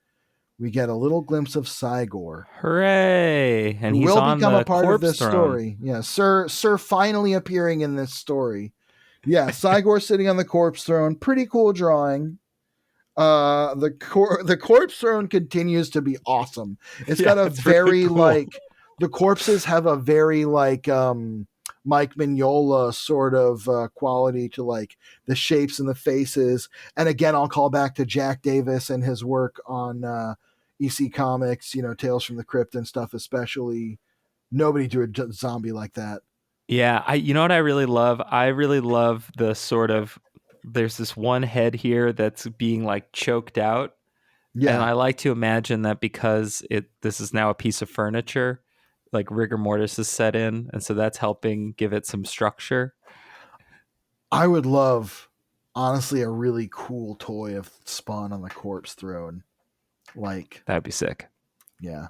We get a little glimpse of Cy-Gor, Hooray. And who he's will on become a the part of corpse this throne. story. Yeah, Sir finally appearing in this story. Yeah, Cy-Gor sitting on the corpse throne. Pretty cool drawing. The corpse throne continues to be awesome. It's Yeah, got a it's really very cool. like the corpses have a very like Mike Mignola sort of quality to like the shapes and the faces. And again, I'll call back to Jack Davis and his work on EC Comics, Tales from the Crypt and stuff, especially. Nobody drew a zombie like that. Yeah, you know what I really love? I really love the sort of there's this one head here that's being like choked out. And Yeah, I like to imagine that because this is now a piece of furniture, like rigor mortis is set in, and so that's helping give it some structure. I would love, honestly, a really cool toy of Spawn on the corpse throne. Like, That'd be sick. yeah,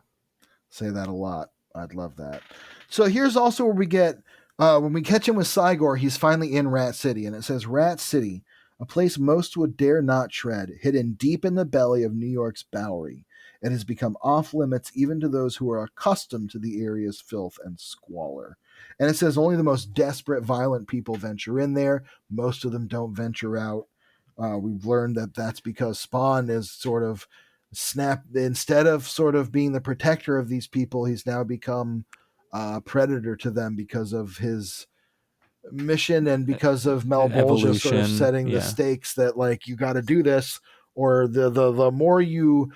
say that a lot. I'd love that. So here's also where we get when we catch him with Cy-Gor, he's finally in Rat City, and it says Rat City, a place most would dare not tread, hidden deep in the belly of New York's Bowery. It has become off limits even to those who are accustomed to the area's filth and squalor. And it says only the most desperate, violent people venture in there. Most of them don't venture out. We've learned that that's because Spawn is sort of instead of sort of being the protector of these people, he's now become a predator to them because of his mission and because of Malbolgia sort of Evolution. setting the Yeah. stakes that like you got to do this, or the more you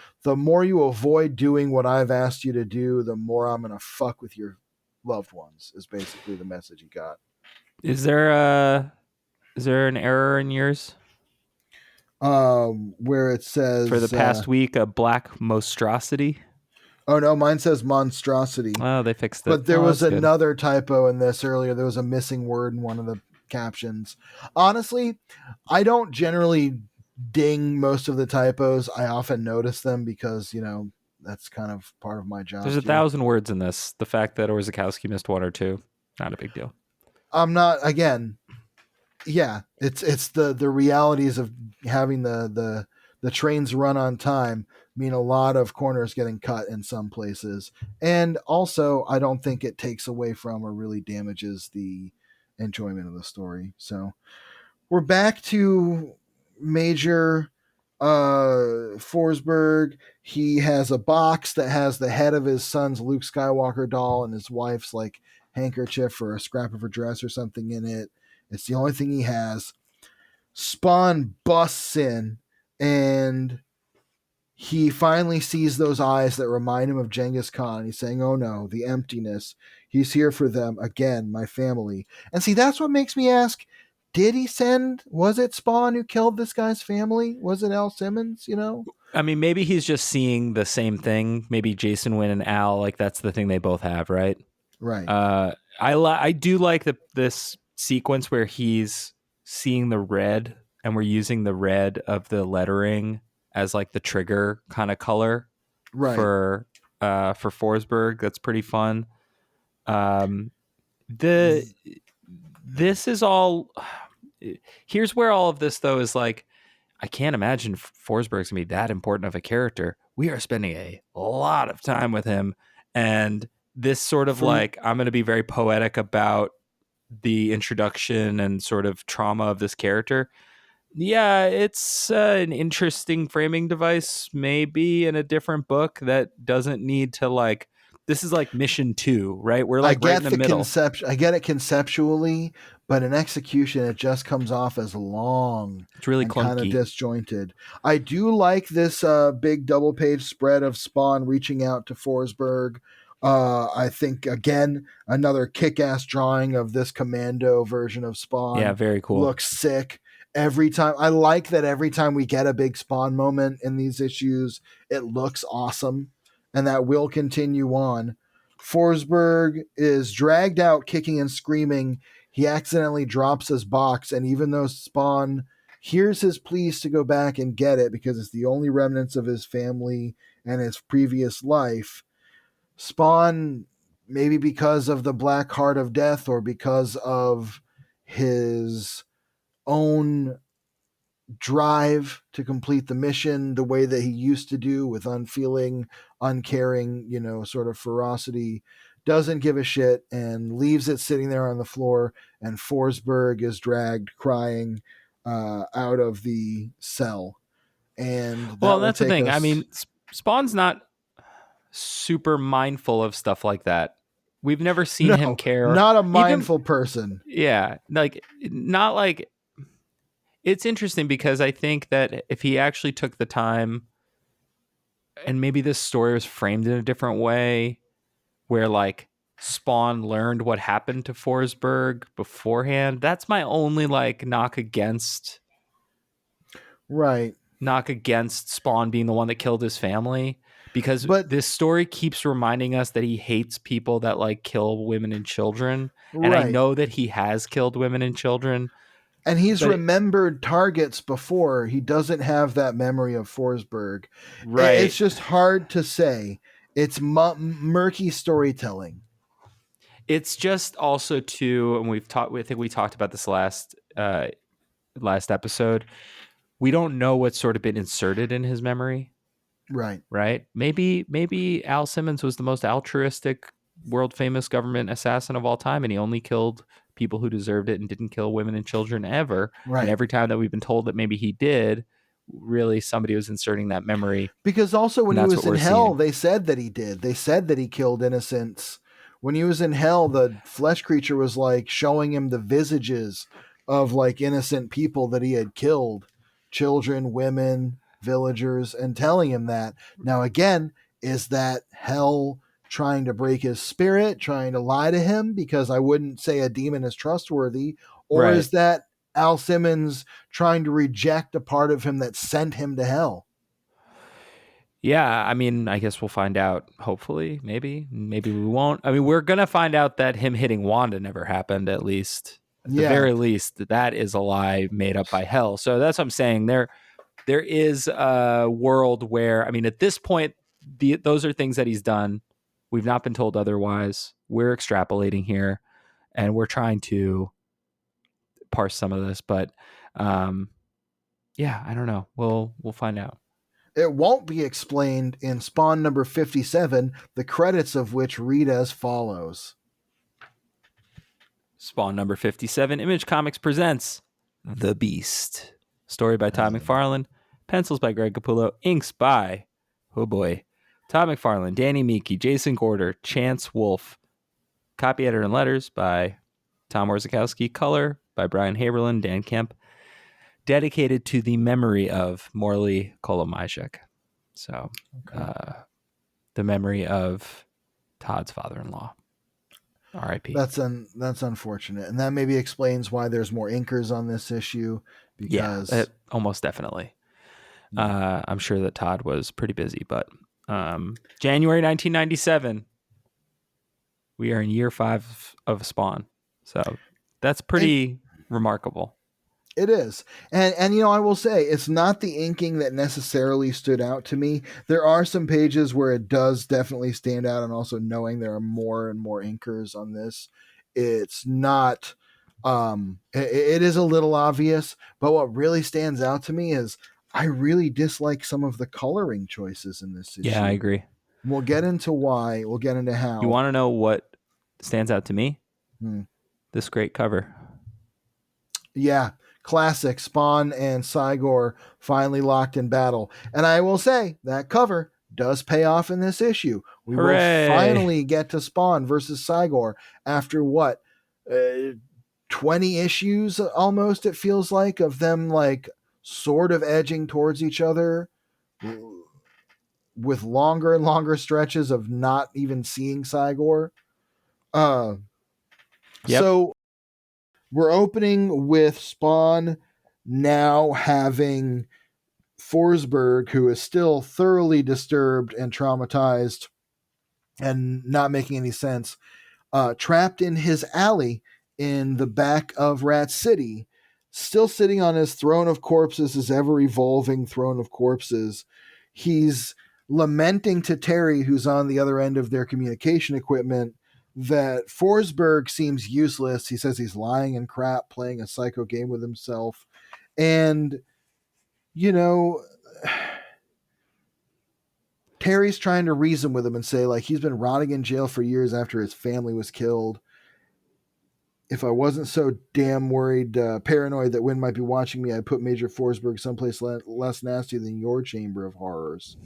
avoid doing what I've asked you to do, the more I'm gonna fuck with your loved ones, is basically the message he got. Is there an error in yours Where it for the says, past week? A black monstrosity. oh no, mine says monstrosity. Oh, they fixed it. But there Oh, was that's good. another typo in this earlier. There was a missing word in one of the captions. Honestly, I don't generally ding most of the typos. I often notice them because, that's kind of part of my There's job too. 1,000 words in this. The fact that Orzakowski missed one or two, not a big deal. I'm not, again, yeah, it's the realities of having the trains run on time mean a lot of corners getting cut in some places, and also I don't think it takes away from or really damages the enjoyment of the story. So we're back to Major Forsberg. He has a box that has the head of his son's Luke Skywalker doll and his wife's like handkerchief or a scrap of her dress or something in it. It's the only thing he has. Spawn busts in and he finally sees those eyes that remind him of Genghis Khan. He's saying, "Oh no, the emptiness. He's here for them again, my family." And see, that's what makes me ask, did he send, was it Spawn who killed this guy's family? Was it Al Simmons, I mean, maybe he's just seeing the same thing. Maybe Jason Wynn and Al, like that's the thing they both have, right? Right. I do like this sequence where he's seeing the red, and we're using the red of the lettering as like the trigger kind of color Right. for Forsberg. That's pretty fun. The this is all. Here's where all of this though is like, I can't imagine Forsberg's gonna be that important of a character. We are spending a lot of time with him, and this sort of For like, I'm gonna be very poetic about the introduction and sort of trauma of this character. Yeah, it's an interesting framing device, maybe in a different book that doesn't need to like. This is like mission 2, right? We're I like right in get the the middle. concept. I get it conceptually, but in execution, it just comes off as long It's really and kind of clunky. disjointed. I do like this big double page spread of Spawn reaching out to Forsberg. I think again another kick-ass drawing of this commando version of Yeah, Spawn very cool. looks sick. Every time I like that every time we get a big Spawn moment in these issues, it looks awesome, and that will continue on. Forsberg is dragged out kicking and screaming. He accidentally drops his box, and even though Spawn hears his pleas to go back and get it because it's the only remnants of his family and his previous life, Spawn, maybe because of the black heart of death or because of his own drive to complete the mission the way that he used to do with unfeeling, uncaring, sort of ferocity, doesn't give a shit and leaves it sitting there on the floor. And Forsberg is dragged crying out of the cell. And Well, that will that's the take thing. I us. mean, Spawn's not super mindful of stuff like that. We've never seen him No, care. not a Even, mindful person. yeah, like not like, it's interesting because I think that if he actually took the time, and maybe this story was framed in a different way, where like Spawn learned what happened to Forsberg beforehand. That's my only like Right. knock against Spawn being the one that killed his family, because But, this story keeps reminding us that he hates people that like kill women and children. And I right. know that he has killed women and children, And he's but remembered targets before. He doesn't have that memory of Forsberg. It's right. just hard to say. It's murky storytelling. It's just also too, and I think we talked about this last episode. We don't know what's sort of been inserted in his memory, Right. right? Maybe Al Simmons was the most altruistic, world famous government assassin of all time, and he only killed people who deserved it and didn't kill women and children ever. And Right. every time that we've been told that maybe he did, really somebody was inserting that memory, Because also when and he that's was what in we're hell, seeing. they said that he did. They said that he killed innocents. When he was in hell, the flesh creature was like showing him the visages of like innocent people that he had killed, children, women, villagers, and telling him that. Now, again, is that hell trying to break his spirit, trying to lie to him because I wouldn't say a demon is trustworthy? Or Right. is that Al Simmons trying to reject a part of him that sent him to hell? Yeah, I mean, I guess we'll find out. Hopefully, maybe we won't. I mean, we're gonna find out that him hitting Wanda never happened. At the Yeah, very least, that is a lie made up by hell. So that's what I'm saying. There is a world where, I mean, at this point, those are things that he's done. We've not been told otherwise. We're extrapolating here, and we're trying to parse some of this. But um, yeah, I don't know. We'll find out. it won't be explained in Spawn number 57, the credits of which read as follows. Spawn number 57, Image Comics presents The Beast. Story by Todd McFarlane. Pencils by Greg Capullo. Inks by, oh boy, Todd McFarlane, Danny Meeke, Jason Gorder, Chance Wolfe. Copy editor and letters by Tom Orzakowski. Color by Brian Haberlin, Dan Kemp. Dedicated to the memory of Morley Kolomajczyk. So, the memory of Todd's father-in-law. R.I.P. That's unfortunate, and that maybe explains why there's more inkers on this issue. Yeah, Because almost definitely. I'm sure that Todd was pretty busy, but January 1997, we are in year 5 of Spawn. So that's and pretty remarkable. it is, and I will say it's not the inking that necessarily stood out to me. There are some pages where it does definitely stand out, and also knowing there are more and more inkers on this, it's not. It is a little obvious, but what really stands out to me is I really dislike some of the coloring choices in this Yeah, I issue. agree. We'll get into why. We'll get into You how. want to know what stands out to me? Hmm. This great cover. Yeah, classic Spawn and Cy-Gor finally locked in battle. And I will say that cover does pay off in this issue. We will Hooray! finally get to Spawn versus Cy-Gor after what, 20 issues almost, it feels like, of them like sort of edging towards each other with longer and longer stretches of not even seeing Cy-Gor. Uh, Yep. so we're opening with Spawn now having Forsberg, who is still thoroughly disturbed and traumatized and not making any sense, trapped in his alley in the back of Rat City, still sitting on his throne of corpses, his ever evolving throne of corpses. He's lamenting to Terry, who's on the other end of their communication equipment, that Forsberg seems useless. He says he's lying and crap, playing a psycho game with himself. And, you know, Terry's trying to reason with him and say, like, he's been rotting in jail for years after his family was killed. If I wasn't so damn worried, paranoid that Wynn might be watching me, I'd put Major Forsberg someplace less nasty than your chamber of horrors.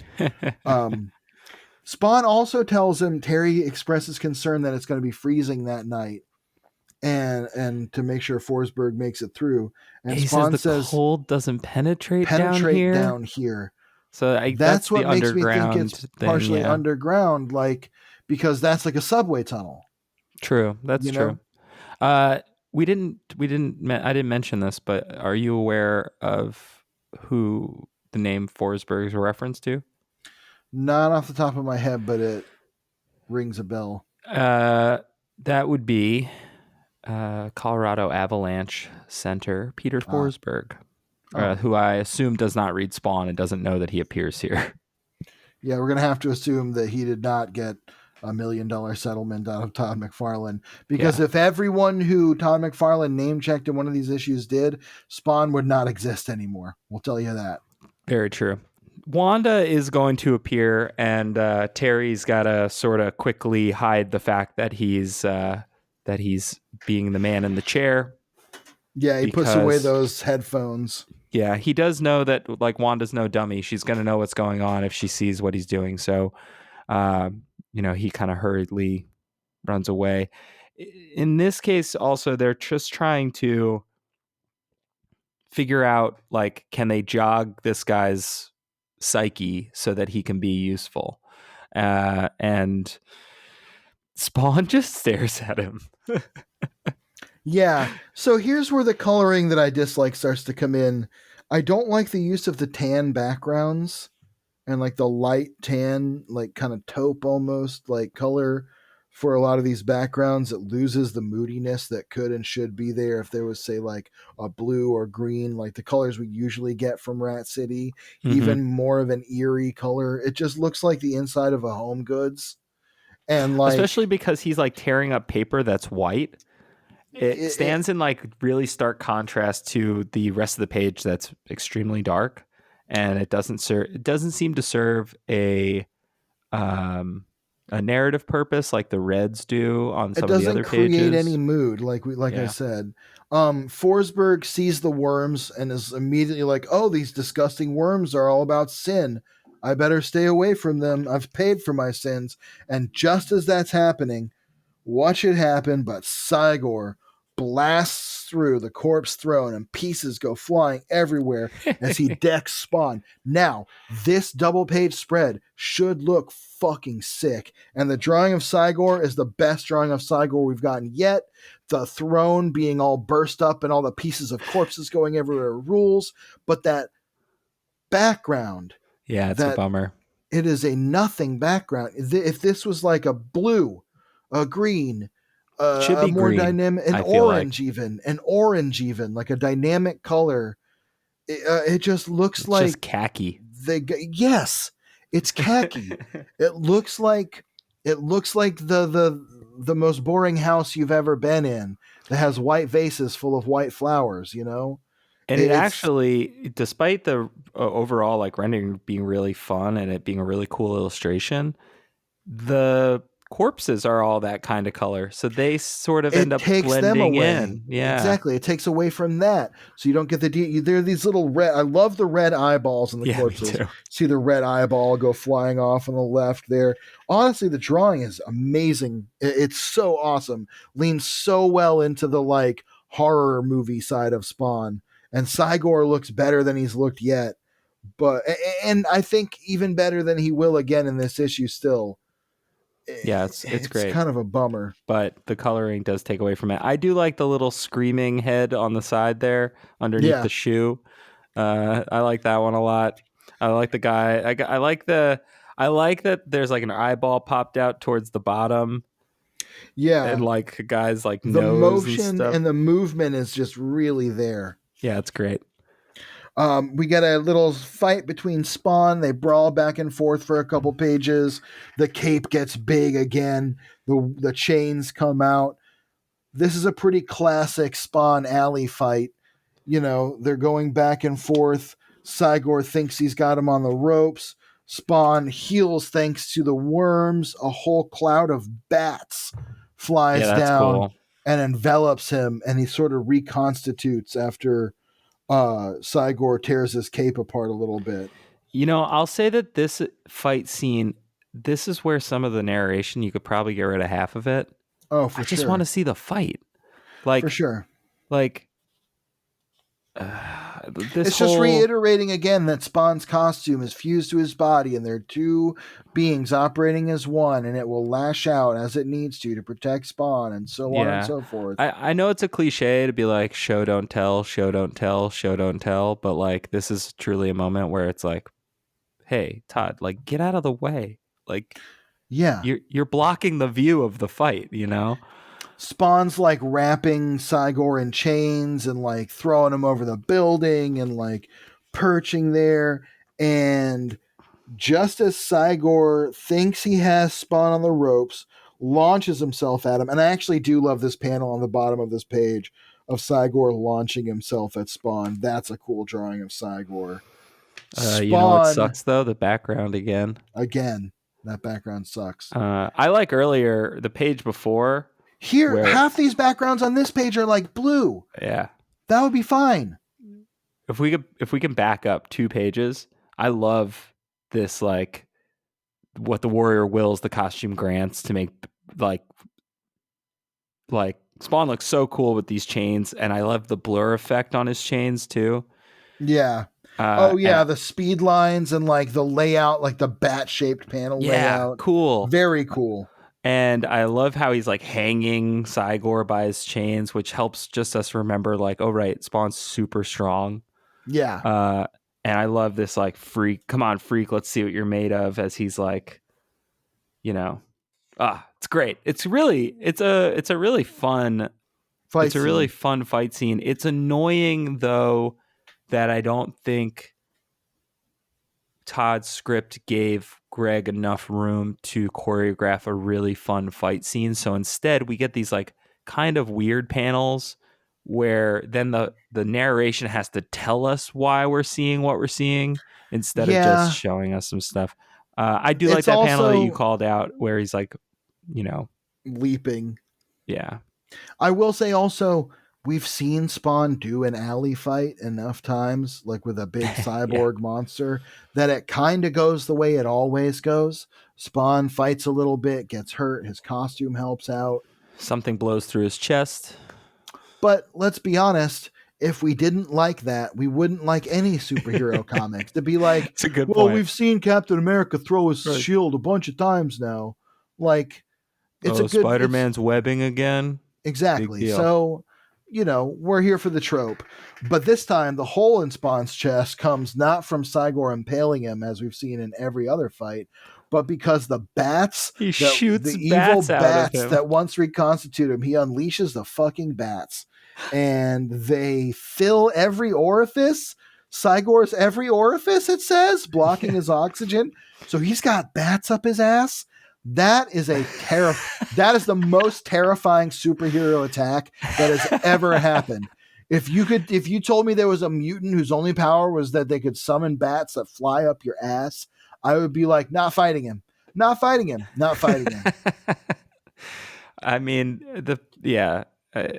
Spawn also tells him Terry expresses concern that it's going to be freezing that night, and to make sure Forsberg makes it through. And He says Spawn the says, cold doesn't penetrate down penetrate here. down here. So that's That's the what makes me think underground it's thing. partially Yeah. underground, like, because that's like a subway tunnel. True. That's You true. know, Uh, I didn't mention this, but are you aware of who the name Forsberg is a reference to? not off the top of my head, but it rings a bell. Uh, that would be Colorado Avalanche center Peter Ah, Forsberg, oh, who I assume does not read Spawn and doesn't know that he appears here. yeah, we're gonna have to assume that he did not get $1 million settlement out of Todd McFarlane, because Yeah, if everyone who Todd McFarlane name checked in one of these issues did, Spawn would not exist anymore. We'll tell you that. very true. Wanda is going to appear, and Terry's got to sort of quickly hide the fact that he's being the man in the chair Yeah, he puts away because those headphones. yeah, he does know that like Wanda's no dummy. She's going to know what's going on if she sees what he's doing. So, he kind of hurriedly runs away. In this case, also, they're just trying to figure out like, can they jog this guy's psyche so that he can be useful? And Spawn just stares at him. Yeah. So here's where the coloring that I dislike starts to come in. I don't like the use of the tan backgrounds and like the light tan, like kind of taupe almost like color for a lot of these backgrounds. It loses the moodiness that could and should be there if there was, say, like a blue or green, like the colors we usually get from Rat City, Mm-hmm. even more of an eerie color. It just looks like the inside of a Home Goods. And Especially like, because he's like tearing up paper that's white. It it, stands in like really stark contrast to the rest of the page that's extremely dark, and it doesn't seem to serve um a narrative purpose like the reds do on it some of the doesn't other create any pages. mood like I Yeah. said. Forsberg sees the worms and is immediately like, oh, these disgusting worms are all about sin, I better stay away from them, I've paid for my sins. And just as that's happening, watch it happen, but Cy-Gor blasts through the corpse throne and pieces go flying everywhere as he decks Spawn. Now, this double page spread should look fucking sick. And the drawing of Cy-Gor is the best drawing of Cy-Gor we've gotten yet. The throne being all burst up and all the pieces of corpses going everywhere rules. But that background, Yeah, it's a that bummer. it is a nothing background. If this was like a blue, a green, Should a be more green, dynamic, I feel like. an orange even, like a dynamic color, it just looks It's just like khaki. yes, it's khaki. It looks like the most boring house you've ever been in that has white vases full of white flowers. You know, And it it's actually, despite the overall like rendering being really fun and it being a really cool illustration, the corpses are all that kind of color. So they sort of end it up takes them blending away. in. Yeah. Exactly. It takes away from that. So you don't get there are these little red, I love the red eyeballs in the Yeah, me corpses. too. See the red eyeball go flying off on the left there. Honestly, the drawing is amazing. It's so awesome. Leans so well into the like horror movie side of Spawn. And Cy-Gor looks better than he's looked yet. But and I think even better than he will again in this issue still. Yeah, it's It's great. kind of a bummer. But the coloring does take away from it. I do like the little screaming head on the side there underneath Yeah. the shoe. I like that one a lot. I like the guy. I like that there's like an eyeball popped out towards the bottom and Yeah. like a guy's like The nose and motion stuff. and the movement is just really there. Yeah, it's great. We get a little fight between Spawn. They brawl back and forth for a couple pages. The cape gets big again. The chains come out. This is a pretty classic Spawn alley fight. You know, they're going back and forth. Cy-Gor thinks he's got him on the ropes. Spawn heals thanks to the worms. A whole cloud of bats Yeah, flies that's down cool. and envelops him, and he sort of reconstitutes after Cy-Gor tears his cape apart a little bit. You know, I'll say that this fight scene, this is where some of the narration you could probably get rid of half of it. Oh, I for just want to sure. see the fight. For Like, sure. like this It's just whole reiterating again that Spawn's costume is fused to his body and they're two beings operating as one, and it will lash out as it needs to protect Spawn, and so on and yeah. so forth. I know it's a cliche to be like show don't tell, show don't tell, show don't tell, but like this is truly a moment where it's like, hey, Todd, like get out of the way. Like Yeah. you're blocking the view of the fight, you know? Spawn's like wrapping Cy-Gor in chains and like throwing him over the building and like perching there. And just as Cy-Gor thinks he has Spawn on the ropes, launches himself at him. And I actually do love this panel on the bottom of this page of Cy-Gor launching himself at Spawn. That's a cool drawing of Cy-Gor. You know what Spawn, sucks though? The background again. again, that background sucks. I like earlier the page before Here, where half these backgrounds on this page are like blue. yeah. That would be fine. If we can back up 2 pages, I love this like what the warrior wills the costume grants to make like Spawn looks so cool with these chains, and I love the blur effect on his chains too. Yeah. Oh And yeah, the speed lines and like the layout, like the bat shaped panel yeah, layout. cool. Very cool. And I love how he's like hanging Cy-Gor by his chains, which helps just us remember, like, oh right, Spawn's super strong. Yeah. Uh, and I love this like freak. Come on, freak. Let's see what you're made of. As he's like, you know, it's great. It's a really fun. Fight It's a really scene. fun fight scene. It's annoying though that I don't think Todd's script gave Greg enough room to choreograph a really fun fight scene. So instead, we get these like kind of weird panels where then the narration has to tell us why we're seeing what we're seeing instead of just Yeah. showing us some stuff. I do like It's that panel that you also called out where he's like, you know, leaping. yeah, I will say also, we've seen Spawn do an alley fight enough times, like with a big yeah, cyborg monster, that it kind of goes the way it always goes. Spawn fights a little bit, gets hurt, his costume helps out. something blows through his chest. But let's be honest, if we didn't like that, we wouldn't like any superhero comics. To be like, It's a good well, point. we've seen Captain America throw his Right. shield a bunch of times now. Like, it's a Oh, good, Spider it's Man's webbing again. Big exactly. deal. So, we're here for the trope. But this time, the hole in Spawn's chest comes not from Cy-Gor impaling him, as we've seen in every other fight, but because the bats, He the shoots evil bats out of bats him. that once reconstitute him, he unleashes the fucking bats. And they fill every orifice. Cy-Gor's every orifice, it says, blocking his oxygen. So he's got bats up his ass. That is that is the most terrifying superhero attack that has ever happened. If you told me there was a mutant whose only power was that they could summon bats that fly up your ass, I would be like, not fighting him, not fighting him, not fighting him. I mean, yeah. I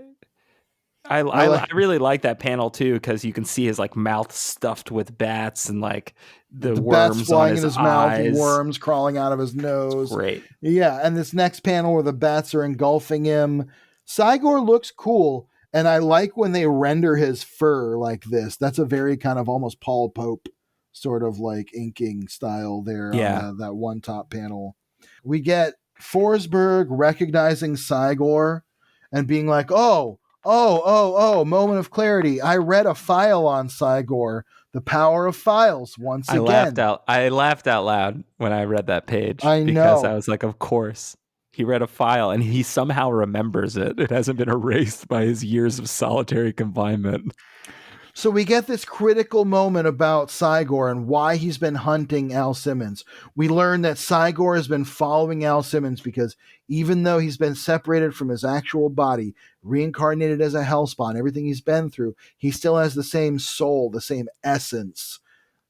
I like really like that panel too because you can see his like mouth stuffed with bats and like the the bats worms on flying in his his mouth, eyes. worms crawling out of his It's nose. great. Yeah, and this next panel where the bats are engulfing him, Cy-Gor looks cool, and I like when they render his fur like this. That's a very kind of almost Paul Pope sort of like inking style there on Yeah, that one top panel. We get Forsberg recognizing Cy-Gor and being like, oh, moment of clarity. I read a file on Cy-Gor. The power of files once again. I laughed out loud when I read that page I because I know. was like, of course. He read a file and he somehow remembers it. It hasn't been erased by his years of solitary confinement. So we get this critical moment about Cy-Gor and why he's been hunting Al Simmons. We learn that Cy-Gor has been following Al Simmons because even though he's been separated from his actual body, reincarnated as a hellspawn, everything he's been through, he still has the same soul, the same essence.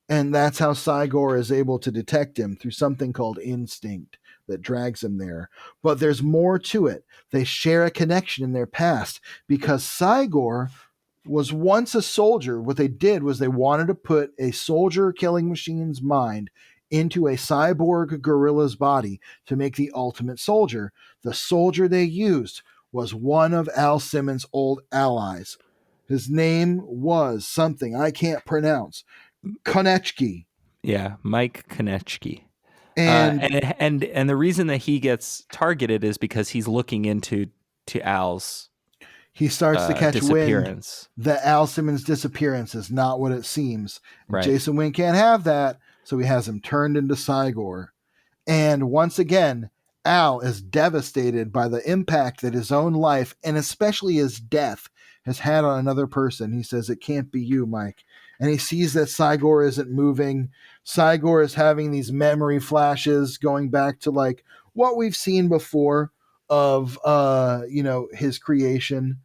And that's how Cy-Gor is able to detect him through something called instinct that drags him there. But there's more to it. They share a connection in their past because Cy-Gor was once a soldier. What they did was they wanted to put a soldier killing machine's mind into a cyborg gorilla's body to make the ultimate soldier. The soldier they used was one of Al Simmons' old allies. His name was something I can't pronounce. Konechki. Yeah, Mike Konechki. And And the reason that he gets targeted is because he's looking into to Al's he starts to catch wind disappearance. that Al Simmons' disappearance is not what it seems. And Right. Jason Wynn can't have that, so he has him turned into Cy-Gor. And once again, Al is devastated by the impact that his own life, and especially his death, has had on another person. He says, it can't be you, Mike. And he sees that Cy-Gor isn't moving. Cy-Gor is having these memory flashes going back to like what we've seen before of his creation.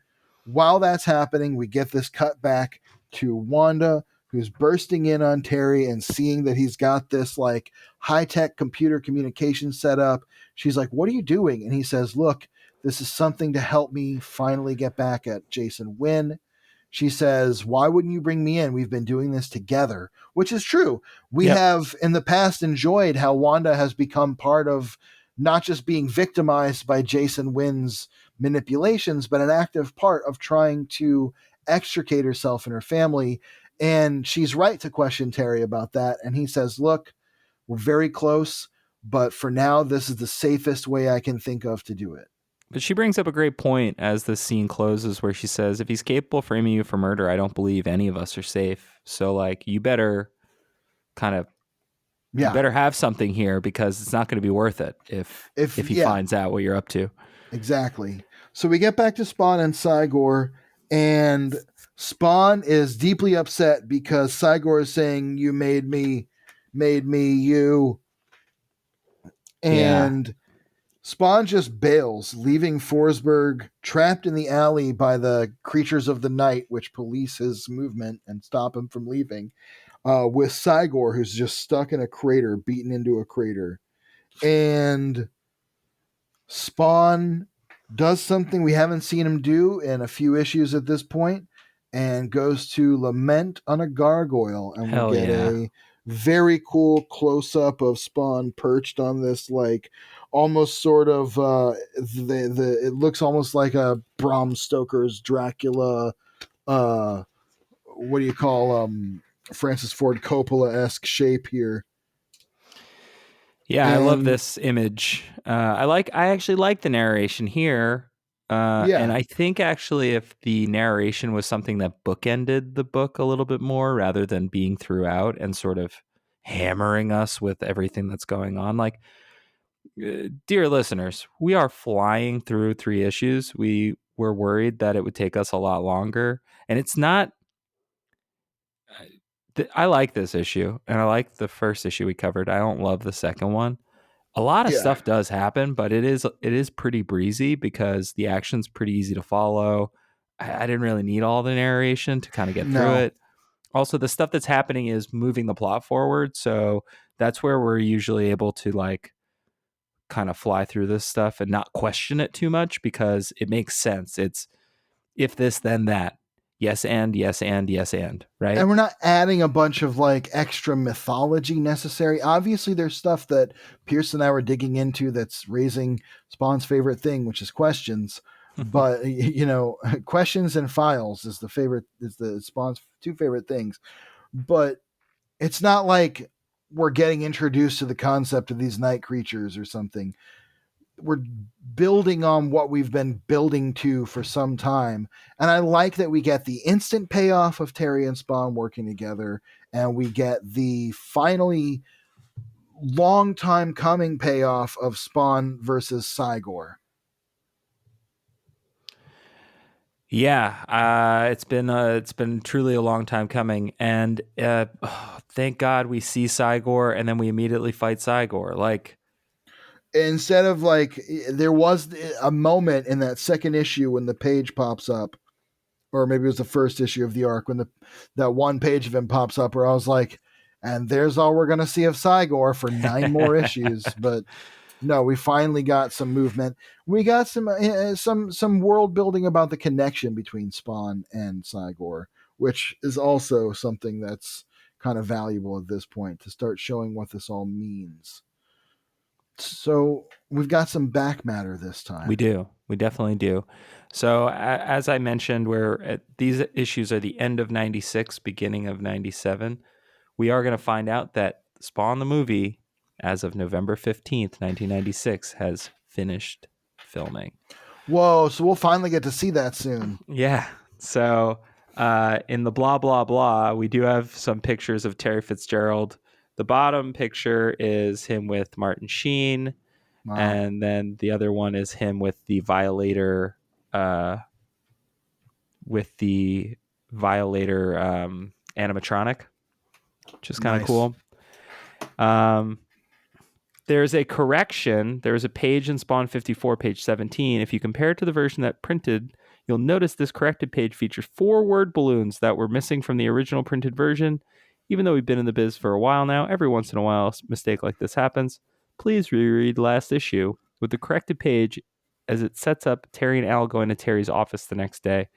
While that's happening, we get this cut back to Wanda, who's bursting in on Terry and seeing that he's got this like high-tech computer communication set up. She's like, what are you doing? And he says, look, this is something to help me finally get back at Jason Wynn. She says, why wouldn't you bring me in? We've been doing this together, which is true. We Yep. have in the past enjoyed how Wanda has become part of not just being victimized by Jason Wynn's manipulations, but an active part of trying to extricate herself and her family. And she's right to question Terry about that. And he says, look, we're very close. but for now, this is the safest way I can think of to do it. But she brings up a great point as the scene closes where she says, if he's capable of framing you for murder, I don't believe any of us are safe. So, like, you better kind of, you Yeah. better have something here because it's not going to be worth it If, if he yeah, finds out what you're up to. exactly. So we get back to Spawn and Cy-Gor, and Spawn is deeply upset because Cy-Gor is saying, "You made me you," Yeah. and Spawn just bails, leaving Forsberg trapped in the alley by the creatures of the night, which police his movement and stop him from leaving. With Cy-Gor, who's just stuck in a crater, beaten into a crater, and Spawn does something we haven't seen him do in a few issues at this point and goes to lament on a gargoyle, and we Hell get yeah. a very cool close up of Spawn perched on this, like, almost sort of the it looks almost like a Bram Stoker's Dracula, uh what do you call Francis Ford Coppola-esque shape here. Yeah, I love And this image. I actually like the narration here. And yeah, I think actually if the narration was something that bookended the book a little bit more rather than being throughout and sort of hammering us with everything that's going on, like, dear listeners, we are flying through 3 issues. We were worried that it would take us a lot longer, and it's not. I like this issue, and I like the first issue we covered. I don't love the second one. A lot of yeah, stuff does happen, but it is pretty breezy because the action's pretty easy to follow. I didn't really need all the narration to kind of get through no. it. Also, the stuff that's happening is moving the plot forward, so that's where we're usually able to, like, kind of fly through this stuff and not question it too much because it makes sense. It's if this then that. Yes and yes and yes and, right? And we're not adding a bunch of like extra mythology necessary. Obviously, there's stuff that Pierce and I were digging into that's raising Spawn's favorite thing, which is questions. But questions and files is the Spawn's two favorite things. But it's not like we're getting introduced to the concept of these night creatures or something. We're building on what we've been building to for some time. And I like that we get the instant payoff of Terry and Spawn working together, and we get the finally long time coming payoff of Spawn versus Cy-Gor. Yeah, it's been truly a long time coming, and thank God we see Cy-Gor and then we immediately fight Cy-Gor. Like, Instead of like, there was a moment in that second issue when the page pops up, or maybe it was the first issue of the arc when that one page of him pops up, where I was like, and there's all we're gonna see of Cy-Gor for 9 more issues. But no, we finally got some movement. We got some world building about the connection between Spawn and Cy-Gor, which is also something that's kind of valuable at this point to start showing what this all means. So we've got some back matter this we time. do, we definitely do. So as I mentioned, these issues are the end of '96, beginning of '97. We are going to find out that Spawn the movie, as of November 15th, 1996, has finished filming. Whoa! So we'll finally get to see that soon. Yeah. So in the blah, blah, blah, we do have some pictures of Terry Fitzgerald. The bottom picture is him with Martin Sheen. Wow, And then the other one is him uh, with the Violator animatronic, which is kind of nice. cool. There's a correction. There's a page in Spawn 54, page 17. If you compare it to the version that printed, you'll notice this corrected page features 4 word balloons that were missing from the original printed version. Even though we've been in the biz for a while now, every once in a while a mistake like this happens. Please reread last issue with the corrected page as it sets up Terry and Al going to Terry's office the next day.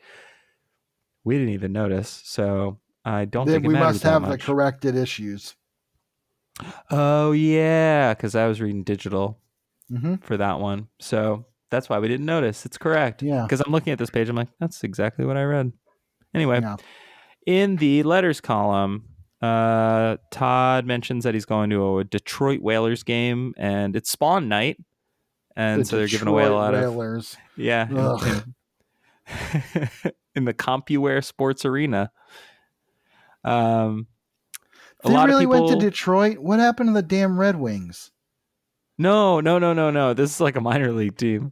We didn't even notice, so I don't Then think it we mattered must that have the much. corrected issues. Oh, yeah, because I was reading digital Mm-hmm. for that one. So that's why we didn't notice. It's correct. Yeah, Because I'm looking at this page, I'm like, that's exactly what I read. Anyway, yeah. in the letters column, Todd mentions that he's going to a Detroit Whalers game, and it's Spawn night, The and so they're giving away a Detroit lot of Whalers. yeah Ugh. in the CompuWare Sports Arena. Um, a They lot of really went to people. Detroit? What happened to the damn Red Wings? No, no, no, no, no. This is like a minor league team.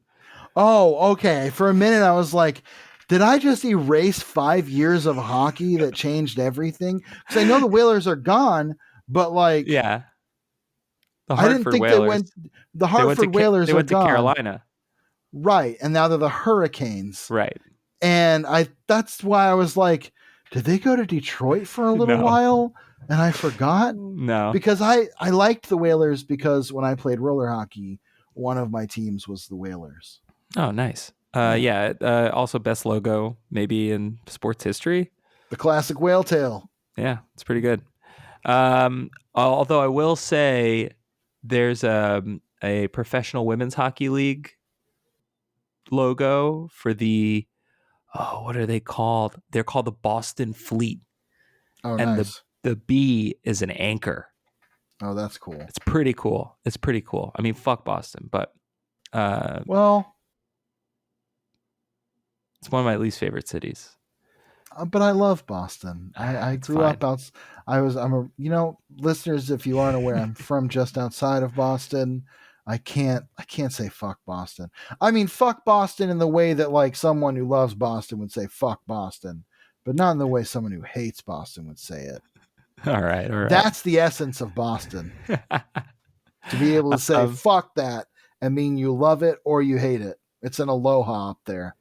Oh, okay. For a minute, I was like, did I just erase 5 years of hockey that changed everything? Because I know the Whalers are gone, but like, Yeah, the I didn't Hartford think they Whalers. went. The Hartford Whalers They are went to gone, Carolina. right? And now they're the Hurricanes. Right. And that's why I was like, did they go to Detroit for a little No. while? And I forgot No. because I liked the Whalers because when I played roller hockey, one of my teams was the Whalers. Oh, nice. Yeah. Yeah. Also, best logo maybe in sports history. The classic whale tail. Yeah, it's pretty good. Although I will say, there's a professional women's hockey league logo for the what are they called? They're called the Boston Fleet, Oh, and nice. the B is an anchor. Oh, that's cool. It's pretty cool. It's pretty cool. I mean, fuck Boston, but Well, it's one of my least favorite cities. but I love Boston. I It's grew fine. up out. I'm a, listeners, if you aren't aware, I'm from just outside of Boston. I can't say fuck Boston. I mean, fuck Boston in the way that like someone who loves Boston would say fuck Boston, but not in the way someone who hates Boston would say it. All right. That's the essence of Boston. To be able to say fuck that and mean you love it or you hate it. It's an aloha up there.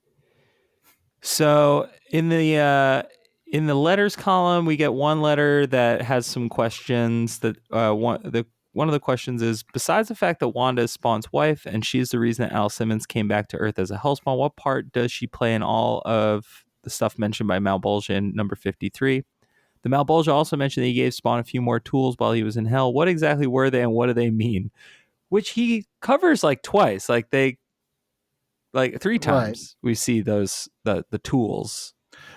So in the letters column, we get one letter that has some questions. That one of the questions is: besides the fact that Wanda is Spawn's wife and she's the reason that Al Simmons came back to Earth as a Hellspawn, what part does she play in all of the stuff mentioned by Malbolgia in number 53? The Malbolgia also mentioned that he gave Spawn a few more tools while he was in Hell. What exactly were they, and what do they mean? Which he covers like twice, like three Right. times. We see those the tools.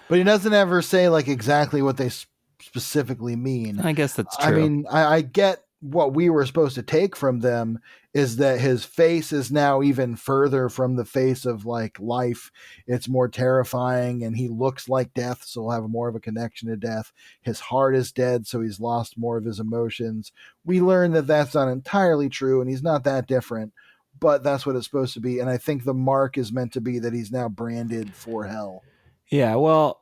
But he doesn't ever say like exactly what they specifically mean. I guess that's true. I mean, I get what we were supposed to take from them is that his face is now even further from the face of like life. It's more terrifying and he looks like death, so he'll have more of a connection to death. His heart is dead, so he's lost more of his emotions. We learn that that's not entirely true and he's not that different, but that's what it's supposed to be. And I think the mark is meant to be that he's now branded for hell. Yeah, well,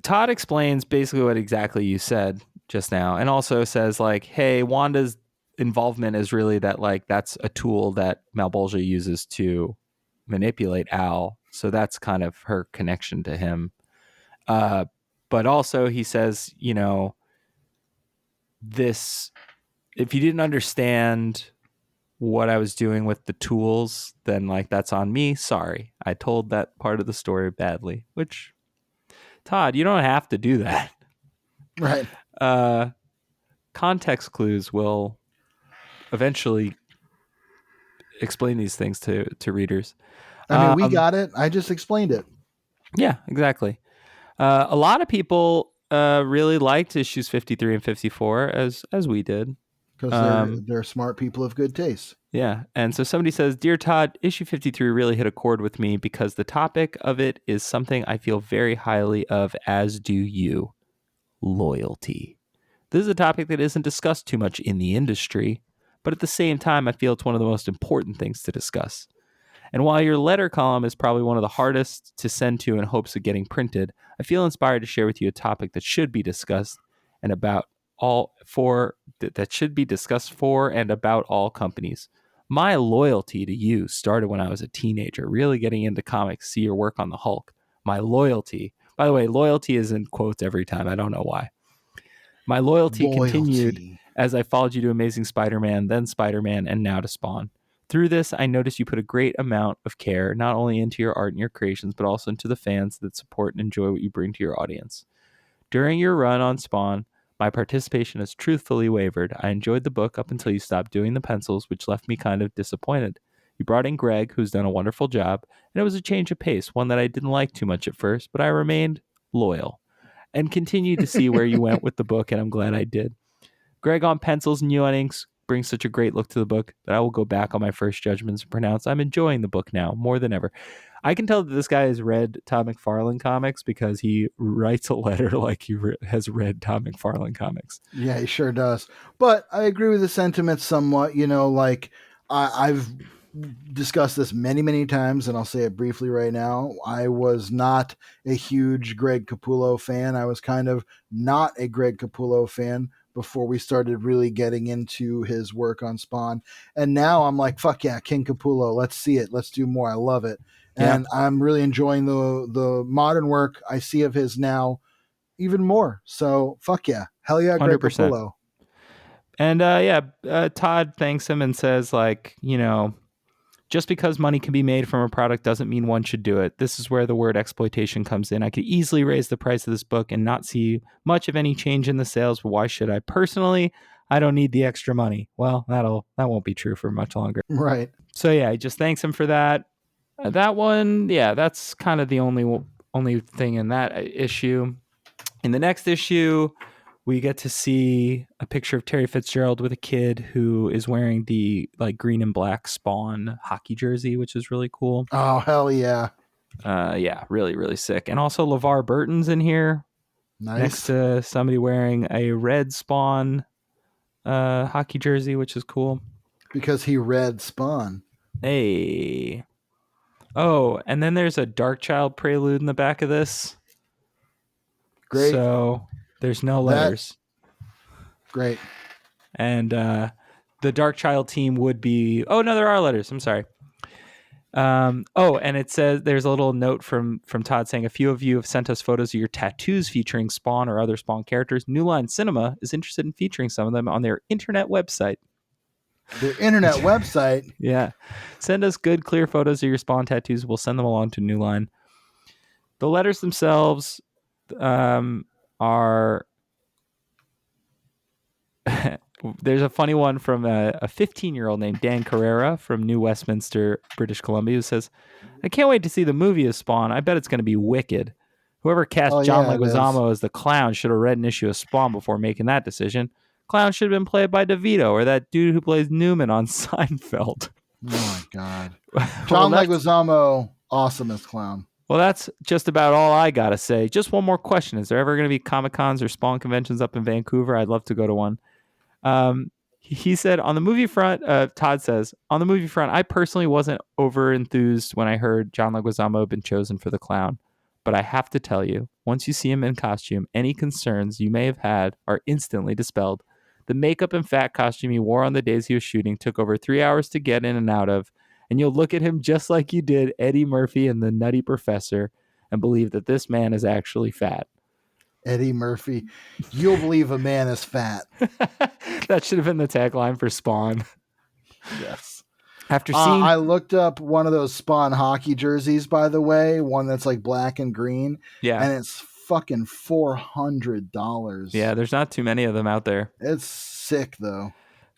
Todd explains basically what exactly you said just now, and also says like, hey, Wanda's involvement is really that like that's a tool that Malbolgia uses to manipulate Al, so that's kind of her connection to him. But also he says, this, if you didn't understand what I was doing with the tools, then like that's on me. Sorry, I told that part of the story badly. Which, Todd, you don't have to do that. Right. Context clues will eventually explain these things to readers. I mean, we got it. I just explained it. Yeah, exactly. A lot of people really liked issues 53 and 54 as we did. Because they're smart people of good taste. Yeah. And so somebody says, Dear Todd, issue 53 really hit a chord with me because the topic of it is something I feel very highly of, as do you. Loyalty. This is a topic that isn't discussed too much in the industry, but at the same time, I feel it's one of the most important things to discuss. And while your letter column is probably one of the hardest to send to in hopes of getting printed, I feel inspired to share with you a topic that should be discussed and about that should be discussed for and about all companies. My loyalty to you started when I was a teenager, really getting into comics, see your work on the Hulk. My loyalty, by the way, loyalty is in quotes every time. I don't know why. My loyalty continued as I followed you to Amazing Spider-Man, then Spider-Man, and now to Spawn. Through this, I noticed you put a great amount of care not only into your art and your creations, but also into the fans that support and enjoy what you bring to your audience. During your run on Spawn, my participation has truthfully wavered. I enjoyed the book up until you stopped doing the pencils, which left me kind of disappointed. You brought in Greg, who's done a wonderful job, and it was a change of pace, one that I didn't like too much at first, but I remained loyal. and continue to see where you went with the book, and I'm glad I did. Greg on pencils and you on inks brings such a great look to the book that I will go back on my first judgments and pronounce I'm enjoying the book now more than ever. I can tell that this guy has read Todd McFarlane comics because he writes a letter like he has read Todd McFarlane comics. Yeah, he sure does. But I agree with the sentiment somewhat. Like I've discussed this many, many times, and I'll say it briefly right now. I was not a huge Greg Capullo fan. I was kind of not a Greg Capullo fan before we started really getting into his work on Spawn. And now I'm like, fuck yeah, King Capullo. Let's see it. Let's do more. I love it. Yeah. And I'm really enjoying the modern work I see of his now even more. So fuck yeah. Hell yeah, Greg 100%. Capullo. And Todd thanks him and says, like, just because money can be made from a product doesn't mean one should do it. This is where the word exploitation comes in. I could easily raise the price of this book and not see much of any change in the sales, but why should I? Personally, I don't need the extra money. Well, that won't be true for much longer. Right. So yeah, he just thanks him for that. That one, yeah, that's kind of the only thing in that issue. In the next issue, we get to see a picture of Terry Fitzgerald with a kid who is wearing the like green and black Spawn hockey jersey, which is really cool. Oh, hell yeah. Yeah, really, really sick. And also LeVar Burton's in here. Nice. Next to somebody wearing a red Spawn hockey jersey, which is cool. Because he read Spawn. Hey. Oh, and then there's a Darkchild prelude in the back of this. Great. So there's no letters. Great. And the Darkchild team would be... Oh, no, there are letters. I'm sorry. And it says there's a little note from Todd saying a few of you have sent us photos of your tattoos featuring Spawn or other Spawn characters. New Line Cinema is interested in featuring some of them on their internet website. Their internet website? Yeah. Send us good, clear photos of your Spawn tattoos. We'll send them along to New Line. The letters themselves are... There's a funny one from a 15-year-old named Dan Carrera from New Westminster, British Columbia, who says, I can't wait to see the movie of Spawn. I bet it's going to be wicked. Whoever cast John Leguizamo as the clown should have read an issue of Spawn before making that decision. Clown should have been played by DeVito or that dude who plays Newman on Seinfeld. Oh, my God. John Leguizamo, awesome as clown. Well, that's just about all I got to say. Just one more question. Is there ever going to be Comic-Cons or Spawn conventions up in Vancouver? I'd love to go to one. He said on the movie front, Todd says, on the movie front, I personally wasn't over enthused when I heard John Leguizamo had been chosen for the clown. But I have to tell you, once you see him in costume, any concerns you may have had are instantly dispelled. The makeup and fat costume he wore on the days he was shooting took over 3 hours to get in and out of. And you'll look at him just like you did Eddie Murphy and the Nutty Professor and believe that this man is actually fat. Eddie Murphy, you'll believe a man is fat. That should have been the tagline for Spawn. Yes. After seeing... I looked up one of those Spawn hockey jerseys, by the way, one that's like black and green. Yeah. And it's fucking $400. Yeah, there's not too many of them out there. It's sick, though.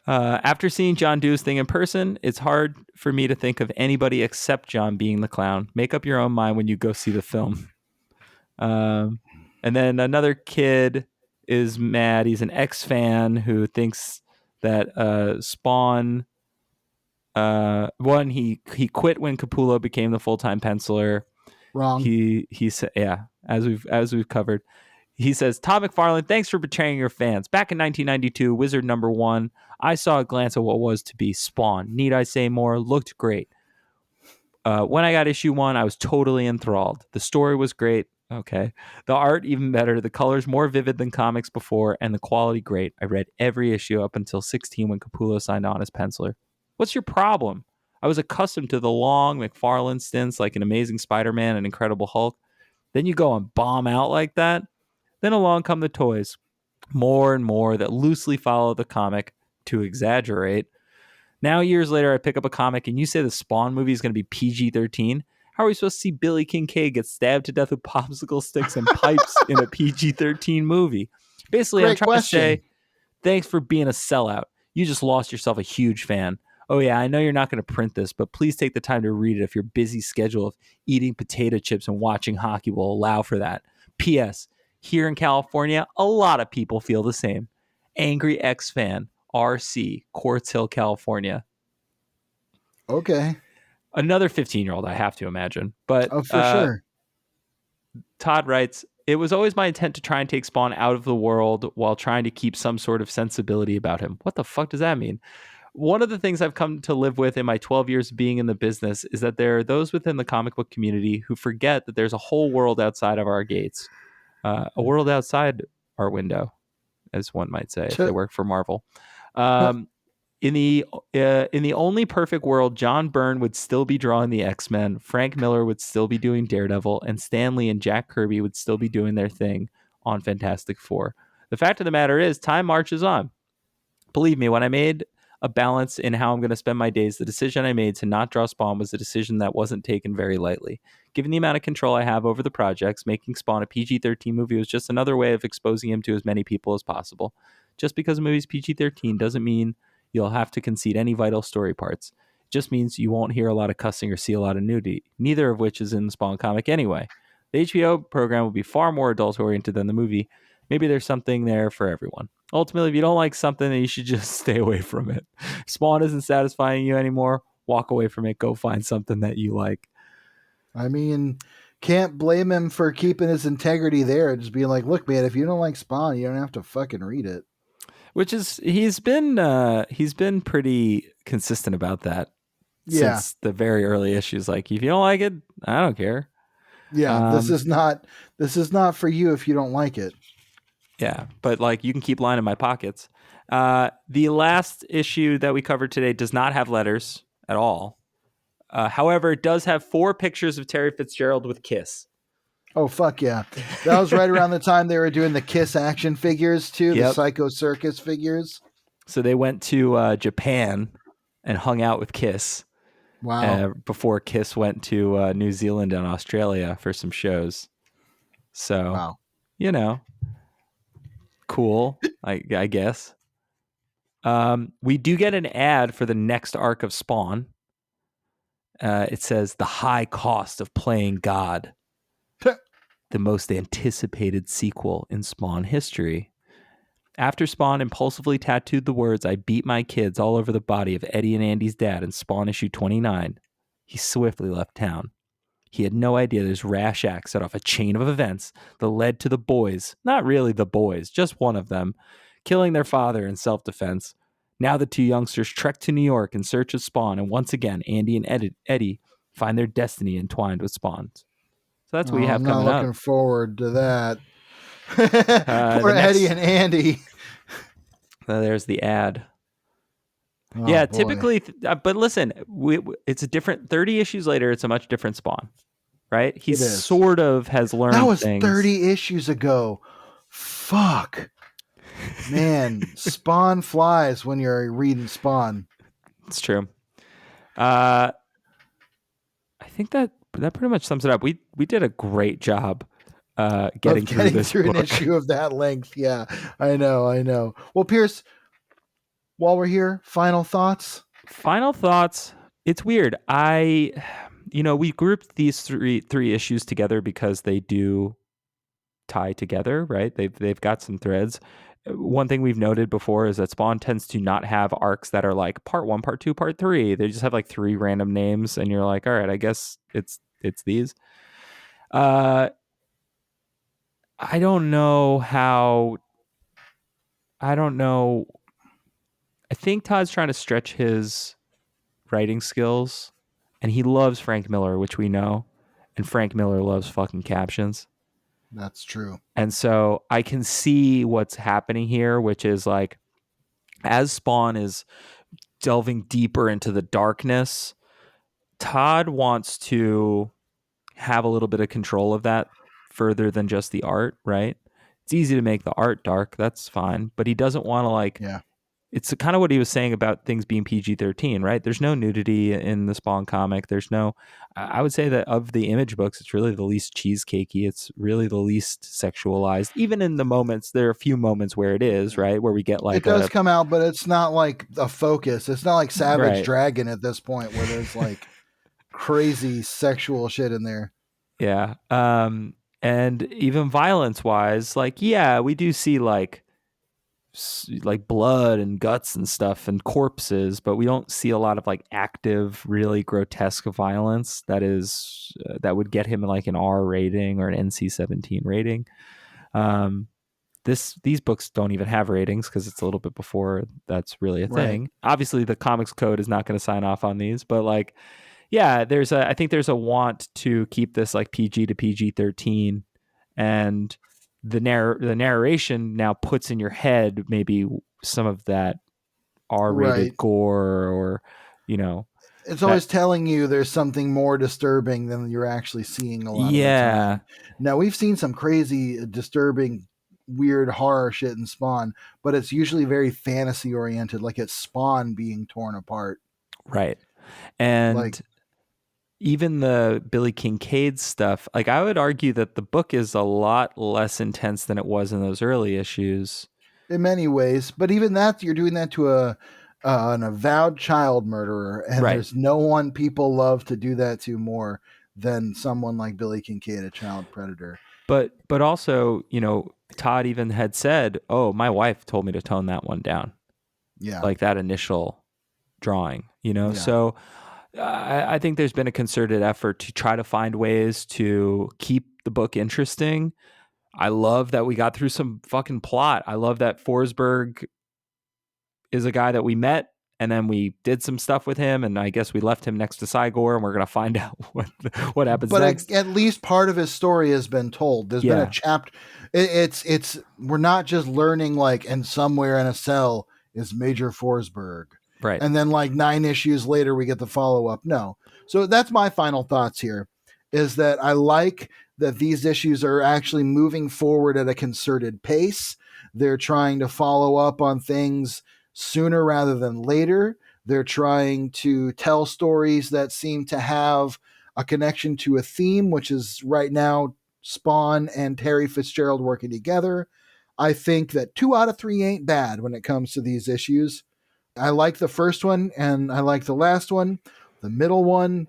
After seeing John do his thing in person, it's hard for me to think of anybody except John being the clown. Make up your own mind when you go see the film. And then another kid is mad. He's an ex-fan who thinks that Spawn... he quit when Capullo became the full-time penciler. Wrong. He said, yeah, as we've covered. He says, Todd McFarlane, thanks for betraying your fans. Back in 1992, Wizard #1, I saw a glance at what was to be Spawn. Need I say more? Looked great. When I got issue 1, I was totally enthralled. The story was great. Okay. The art even better. The colors more vivid than comics before, and the quality great. I read every issue up until 16 when Capullo signed on as penciler. What's your problem? I was accustomed to the long McFarlane stints like an Amazing Spider-Man and Incredible Hulk. Then you go and bomb out like that. Then along come the toys. More and more that loosely follow the comic to exaggerate. Now, years later, I pick up a comic and you say the Spawn movie is going to be PG-13. How are we supposed to see Billy Kincaid get stabbed to death with popsicle sticks and pipes in a PG-13 movie? Basically, I'm trying to say, thanks for being a sellout. You just lost yourself a huge fan. Oh yeah, I know you're not going to print this, but please take the time to read it if your busy schedule of eating potato chips and watching hockey will allow for that. P.S. Here in California, a lot of people feel the same. Angry X fan, RC, Quartz Hill, California. Okay. Another 15-year-old, I have to imagine. But Oh, for sure. Todd writes, it was always my intent to try and take Spawn out of the world while trying to keep some sort of sensibility about him. What the fuck does that mean? One of the things I've come to live with in my 12 years of being in the business is that there are those within the comic book community who forget that there's a whole world outside of our gates, a world outside our window, as one might say, if they work for Marvel. Um, in the only perfect world, John Byrne would still be drawing the X-Men, Frank Miller would still be doing Daredevil, and Stan Lee and Jack Kirby would still be doing their thing on Fantastic Four. The fact of the matter is, time marches on. Believe me, when I made a balance in how I'm going to spend my days, the decision I made to not draw Spawn was a decision that wasn't taken very lightly. Given the amount of control I have over the projects, making Spawn a PG-13 movie was just another way of exposing him to as many people as possible. Just because a movie's PG-13 doesn't mean you'll have to concede any vital story parts. It just means you won't hear a lot of cussing or see a lot of nudity, neither of which is in the Spawn comic anyway. The HBO program will be far more adult-oriented than the movie. Maybe there's something there for everyone. Ultimately, if you don't like something, then you should just stay away from it. Spawn isn't satisfying you anymore. Walk away from it. Go find something that you like. I mean, can't blame him for keeping his integrity there. Just being like, look, man, if you don't like Spawn, you don't have to fucking read it. Which is he's been pretty consistent about that since the very early issues. Like, if you don't like it, I don't care. Yeah, this is not for you if you don't like it. Yeah, but like, you can keep lining my pockets. The last issue that we covered today does not have letters at all. However, it does have 4 pictures of Terry Fitzgerald with Kiss. Oh, fuck yeah. That was right around the time they were doing the Kiss action figures, too, the Psycho Circus figures. So they went to Japan and hung out with Kiss. Wow. Before Kiss went to New Zealand and Australia for some shows. So, wow. Cool, I guess. We do get an ad for the next arc of Spawn. It says, the high cost of playing God. The most anticipated sequel in Spawn history. After Spawn impulsively tattooed the words, I beat my kids, all over the body of Eddie and Andy's dad in Spawn issue 29, he swiftly left town. He had no idea this rash act set off a chain of events that led to the boys, not really the boys, just one of them, killing their father in self-defense. Now the 2 youngsters trek to New York in search of Spawn, and once again, Andy and Eddie find their destiny entwined with Spawn's. So that's what you have coming up. I'm not looking forward to that. Poor Eddie and Andy. There's the ad. Oh, yeah, boy. Typically, but listen, it's a different 30 issues later. It's a much different Spawn, right? He sort of has learned. That was things. 30 issues ago. Fuck, man. Spawn flies when you're reading Spawn. It's true. I think that pretty much sums it up. We did a great job getting through an issue of that length. Yeah, I know. Well, Pierce, while we're here, final thoughts. It's weird. We grouped these three issues together because they do tie together, right? They've got some threads. One thing we've noted before is that Spawn tends to not have arcs that are like part 1, part 2, part 3. They just have like 3 random names, and you're like, all right, I guess it's these. I don't know. I think Todd's trying to stretch his writing skills, and he loves Frank Miller, which we know, and Frank Miller loves fucking captions. That's true. And so I can see what's happening here, which is like, as Spawn is delving deeper into the darkness, Todd wants to have a little bit of control of that further than just the art, right? It's easy to make the art dark. That's fine. But he doesn't want to it's kind of what he was saying about things being PG-13, right? There's no nudity in the Spawn comic. I would say that of the Image books, it's really the least cheesecakey. It's really the least sexualized. Even in the moments, there are a few moments where it is, right? Where we get like... It does come out, but it's not like a focus. It's not like Savage Dragon at this point where there's like crazy sexual shit in there. Yeah. And even violence wise, like, yeah, we do see like blood and guts and stuff and corpses, but we don't see a lot of like active, really grotesque violence that would get him like an R rating or an NC-17 rating. Um, these books don't even have ratings because it's a little bit before that's really a Right. thing. Obviously, the Comics Code is not going to sign off on these, but like, yeah, I think there's a want to keep this like PG to PG-13, and the narration now puts in your head maybe some of that R-rated Right. gore, or you know It's that. always telling you there's something more disturbing than you're actually seeing a lot of the Yeah, time. Now, we've seen some crazy, disturbing, weird horror shit in Spawn, but it's usually very fantasy oriented, like it's Spawn being torn apart. right. Like, And even the Billy Kincaid stuff, like I would argue that the book is a lot less intense than it was in those early issues. in many ways, but even that, you're doing that to an avowed child murderer, and Right. there's no one people love to do that to more than someone like Billy Kincaid, a child predator. But also, Todd even had said, "Oh, my wife told me to tone that one down." Yeah, Like that initial drawing, yeah. So I think there's been a concerted effort to try to find ways to keep the book interesting. I love that we got through some fucking plot. I love that Forsberg is a guy that we met, and then we did some stuff with him, and I guess we left him next to Cy-Gor, and we're gonna find out what happens But next. at least part of his story has been told. There's been a Yeah, chapter. It's we're not just learning like, and somewhere in a cell is Major Forsberg, right. and then like 9 issues later we get the follow up. No, so that's my final thoughts here. Is that I like that these issues are actually moving forward at a concerted pace. They're trying to follow up on things sooner rather than later. They're trying to tell stories that seem to have a connection to a theme, which is right now Spawn and Terry Fitzgerald working together. I think that 2 out of 3 ain't bad when it comes to these issues. I like the first one and I like the last one. The middle one,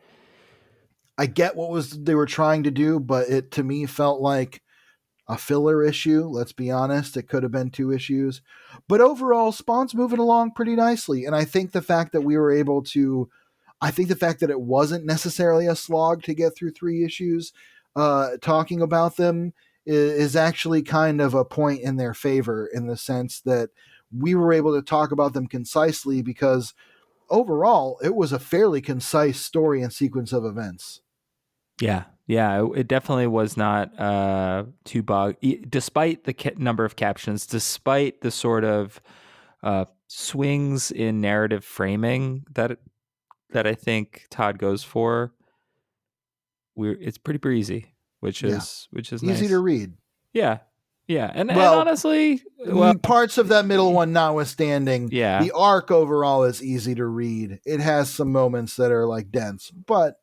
I get what was they were trying to do, but it to me felt like a filler issue. Let's be honest, it could have been 2 issues. But overall, Spawn's moving along pretty nicely. And I think the fact that we were able to I think the fact that it wasn't necessarily a slog to get through 3 issues, talking about them is actually kind of a point in their favor in the sense that we were able to talk about them concisely because overall it was a fairly concise story and sequence of events. Yeah, yeah, it definitely was not too despite the number of captions, despite the sort of swings in narrative framing that I think Todd goes for. It's pretty breezy, Yeah, which is easy to nice. read. Yeah, yeah, and Well, honestly, well, parts of that middle one notwithstanding, yeah, the arc overall is easy to read. It has some moments that are like dense, but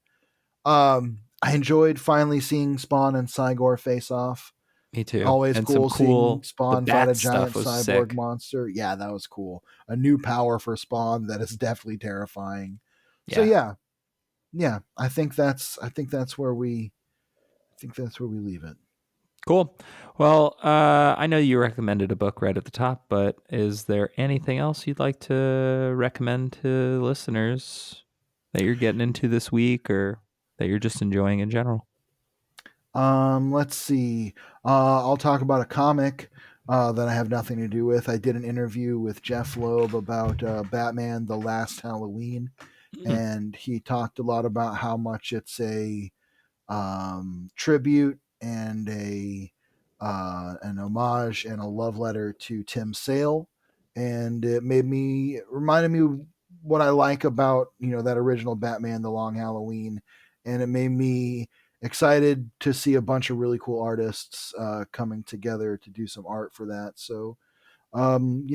I enjoyed finally seeing Spawn and Cy-Gor face off. me too. Always And some cool seeing cool the Spawn fight a bat stuff giant was cyborg sick. monster. Yeah, that was cool. A new power for Spawn that is definitely terrifying. So Yeah, yeah, yeah. I think that's where we leave it. cool. Well, I know you recommended a book right at the top, but is there anything else you'd like to recommend to listeners that you're getting into this week, or that you're just enjoying in general? Let's see. I'll talk about a comic that I have nothing to do with. I did an interview with Jeff Loeb about Batman: The Last Halloween, Mm, and he talked a lot about how much it's a tribute and a an homage and a love letter to Tim Sale, and it reminded me what I like about that original Batman: The Long Halloween, and it made me excited to see a bunch of really cool artists coming together to do some art for that. So, I'm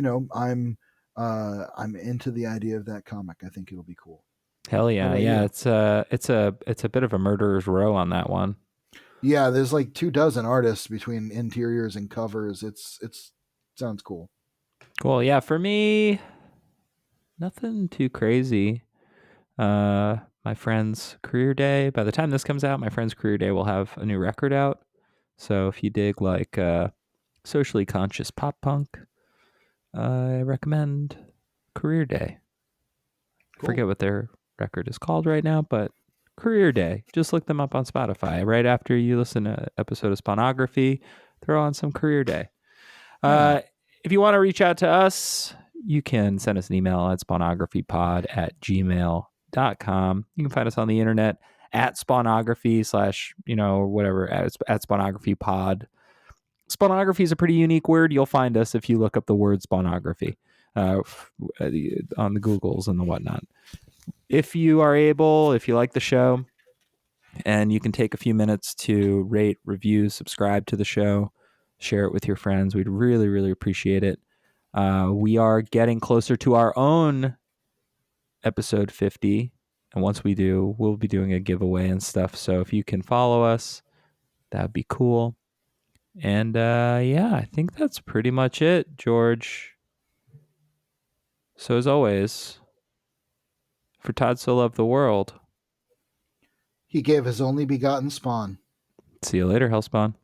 into the idea of that comic. I think it'll be cool. hell How yeah, about yeah. you? It's a bit of a murderer's row on that one. Yeah, there's like 2 dozen artists between interiors and covers. It's sounds cool. Cool. Yeah, for me, nothing too crazy. My friend's career day. By the time this comes out, my friend's career day will have a new record out. So if you dig like socially conscious pop punk, I recommend Career Day. I Cool. forget what their record is called right now, but Career Day. Just look them up on Spotify. Right after you listen to an episode of Spawnography, throw on some Career Day. Yeah. If you want to reach out to us, you can send us an email at spawnographypod@gmail.com. You can find us on the internet at spawnography / whatever, at spawnographypod. Spawnography is a pretty unique word. You'll find us if you look up the word spawnography on the Googles and the whatnot. If you are able, if you like the show, and you can take a few minutes to rate, review, subscribe to the show, share it with your friends, we'd really, really appreciate it. We are getting closer to our own episode 50. And once we do, we'll be doing a giveaway and stuff. So if you can follow us, that'd be cool. And yeah, I think that's pretty much it, George. So as always, for Todd So Loved the World, He gave his only begotten spawn. see you later, Hellspawn.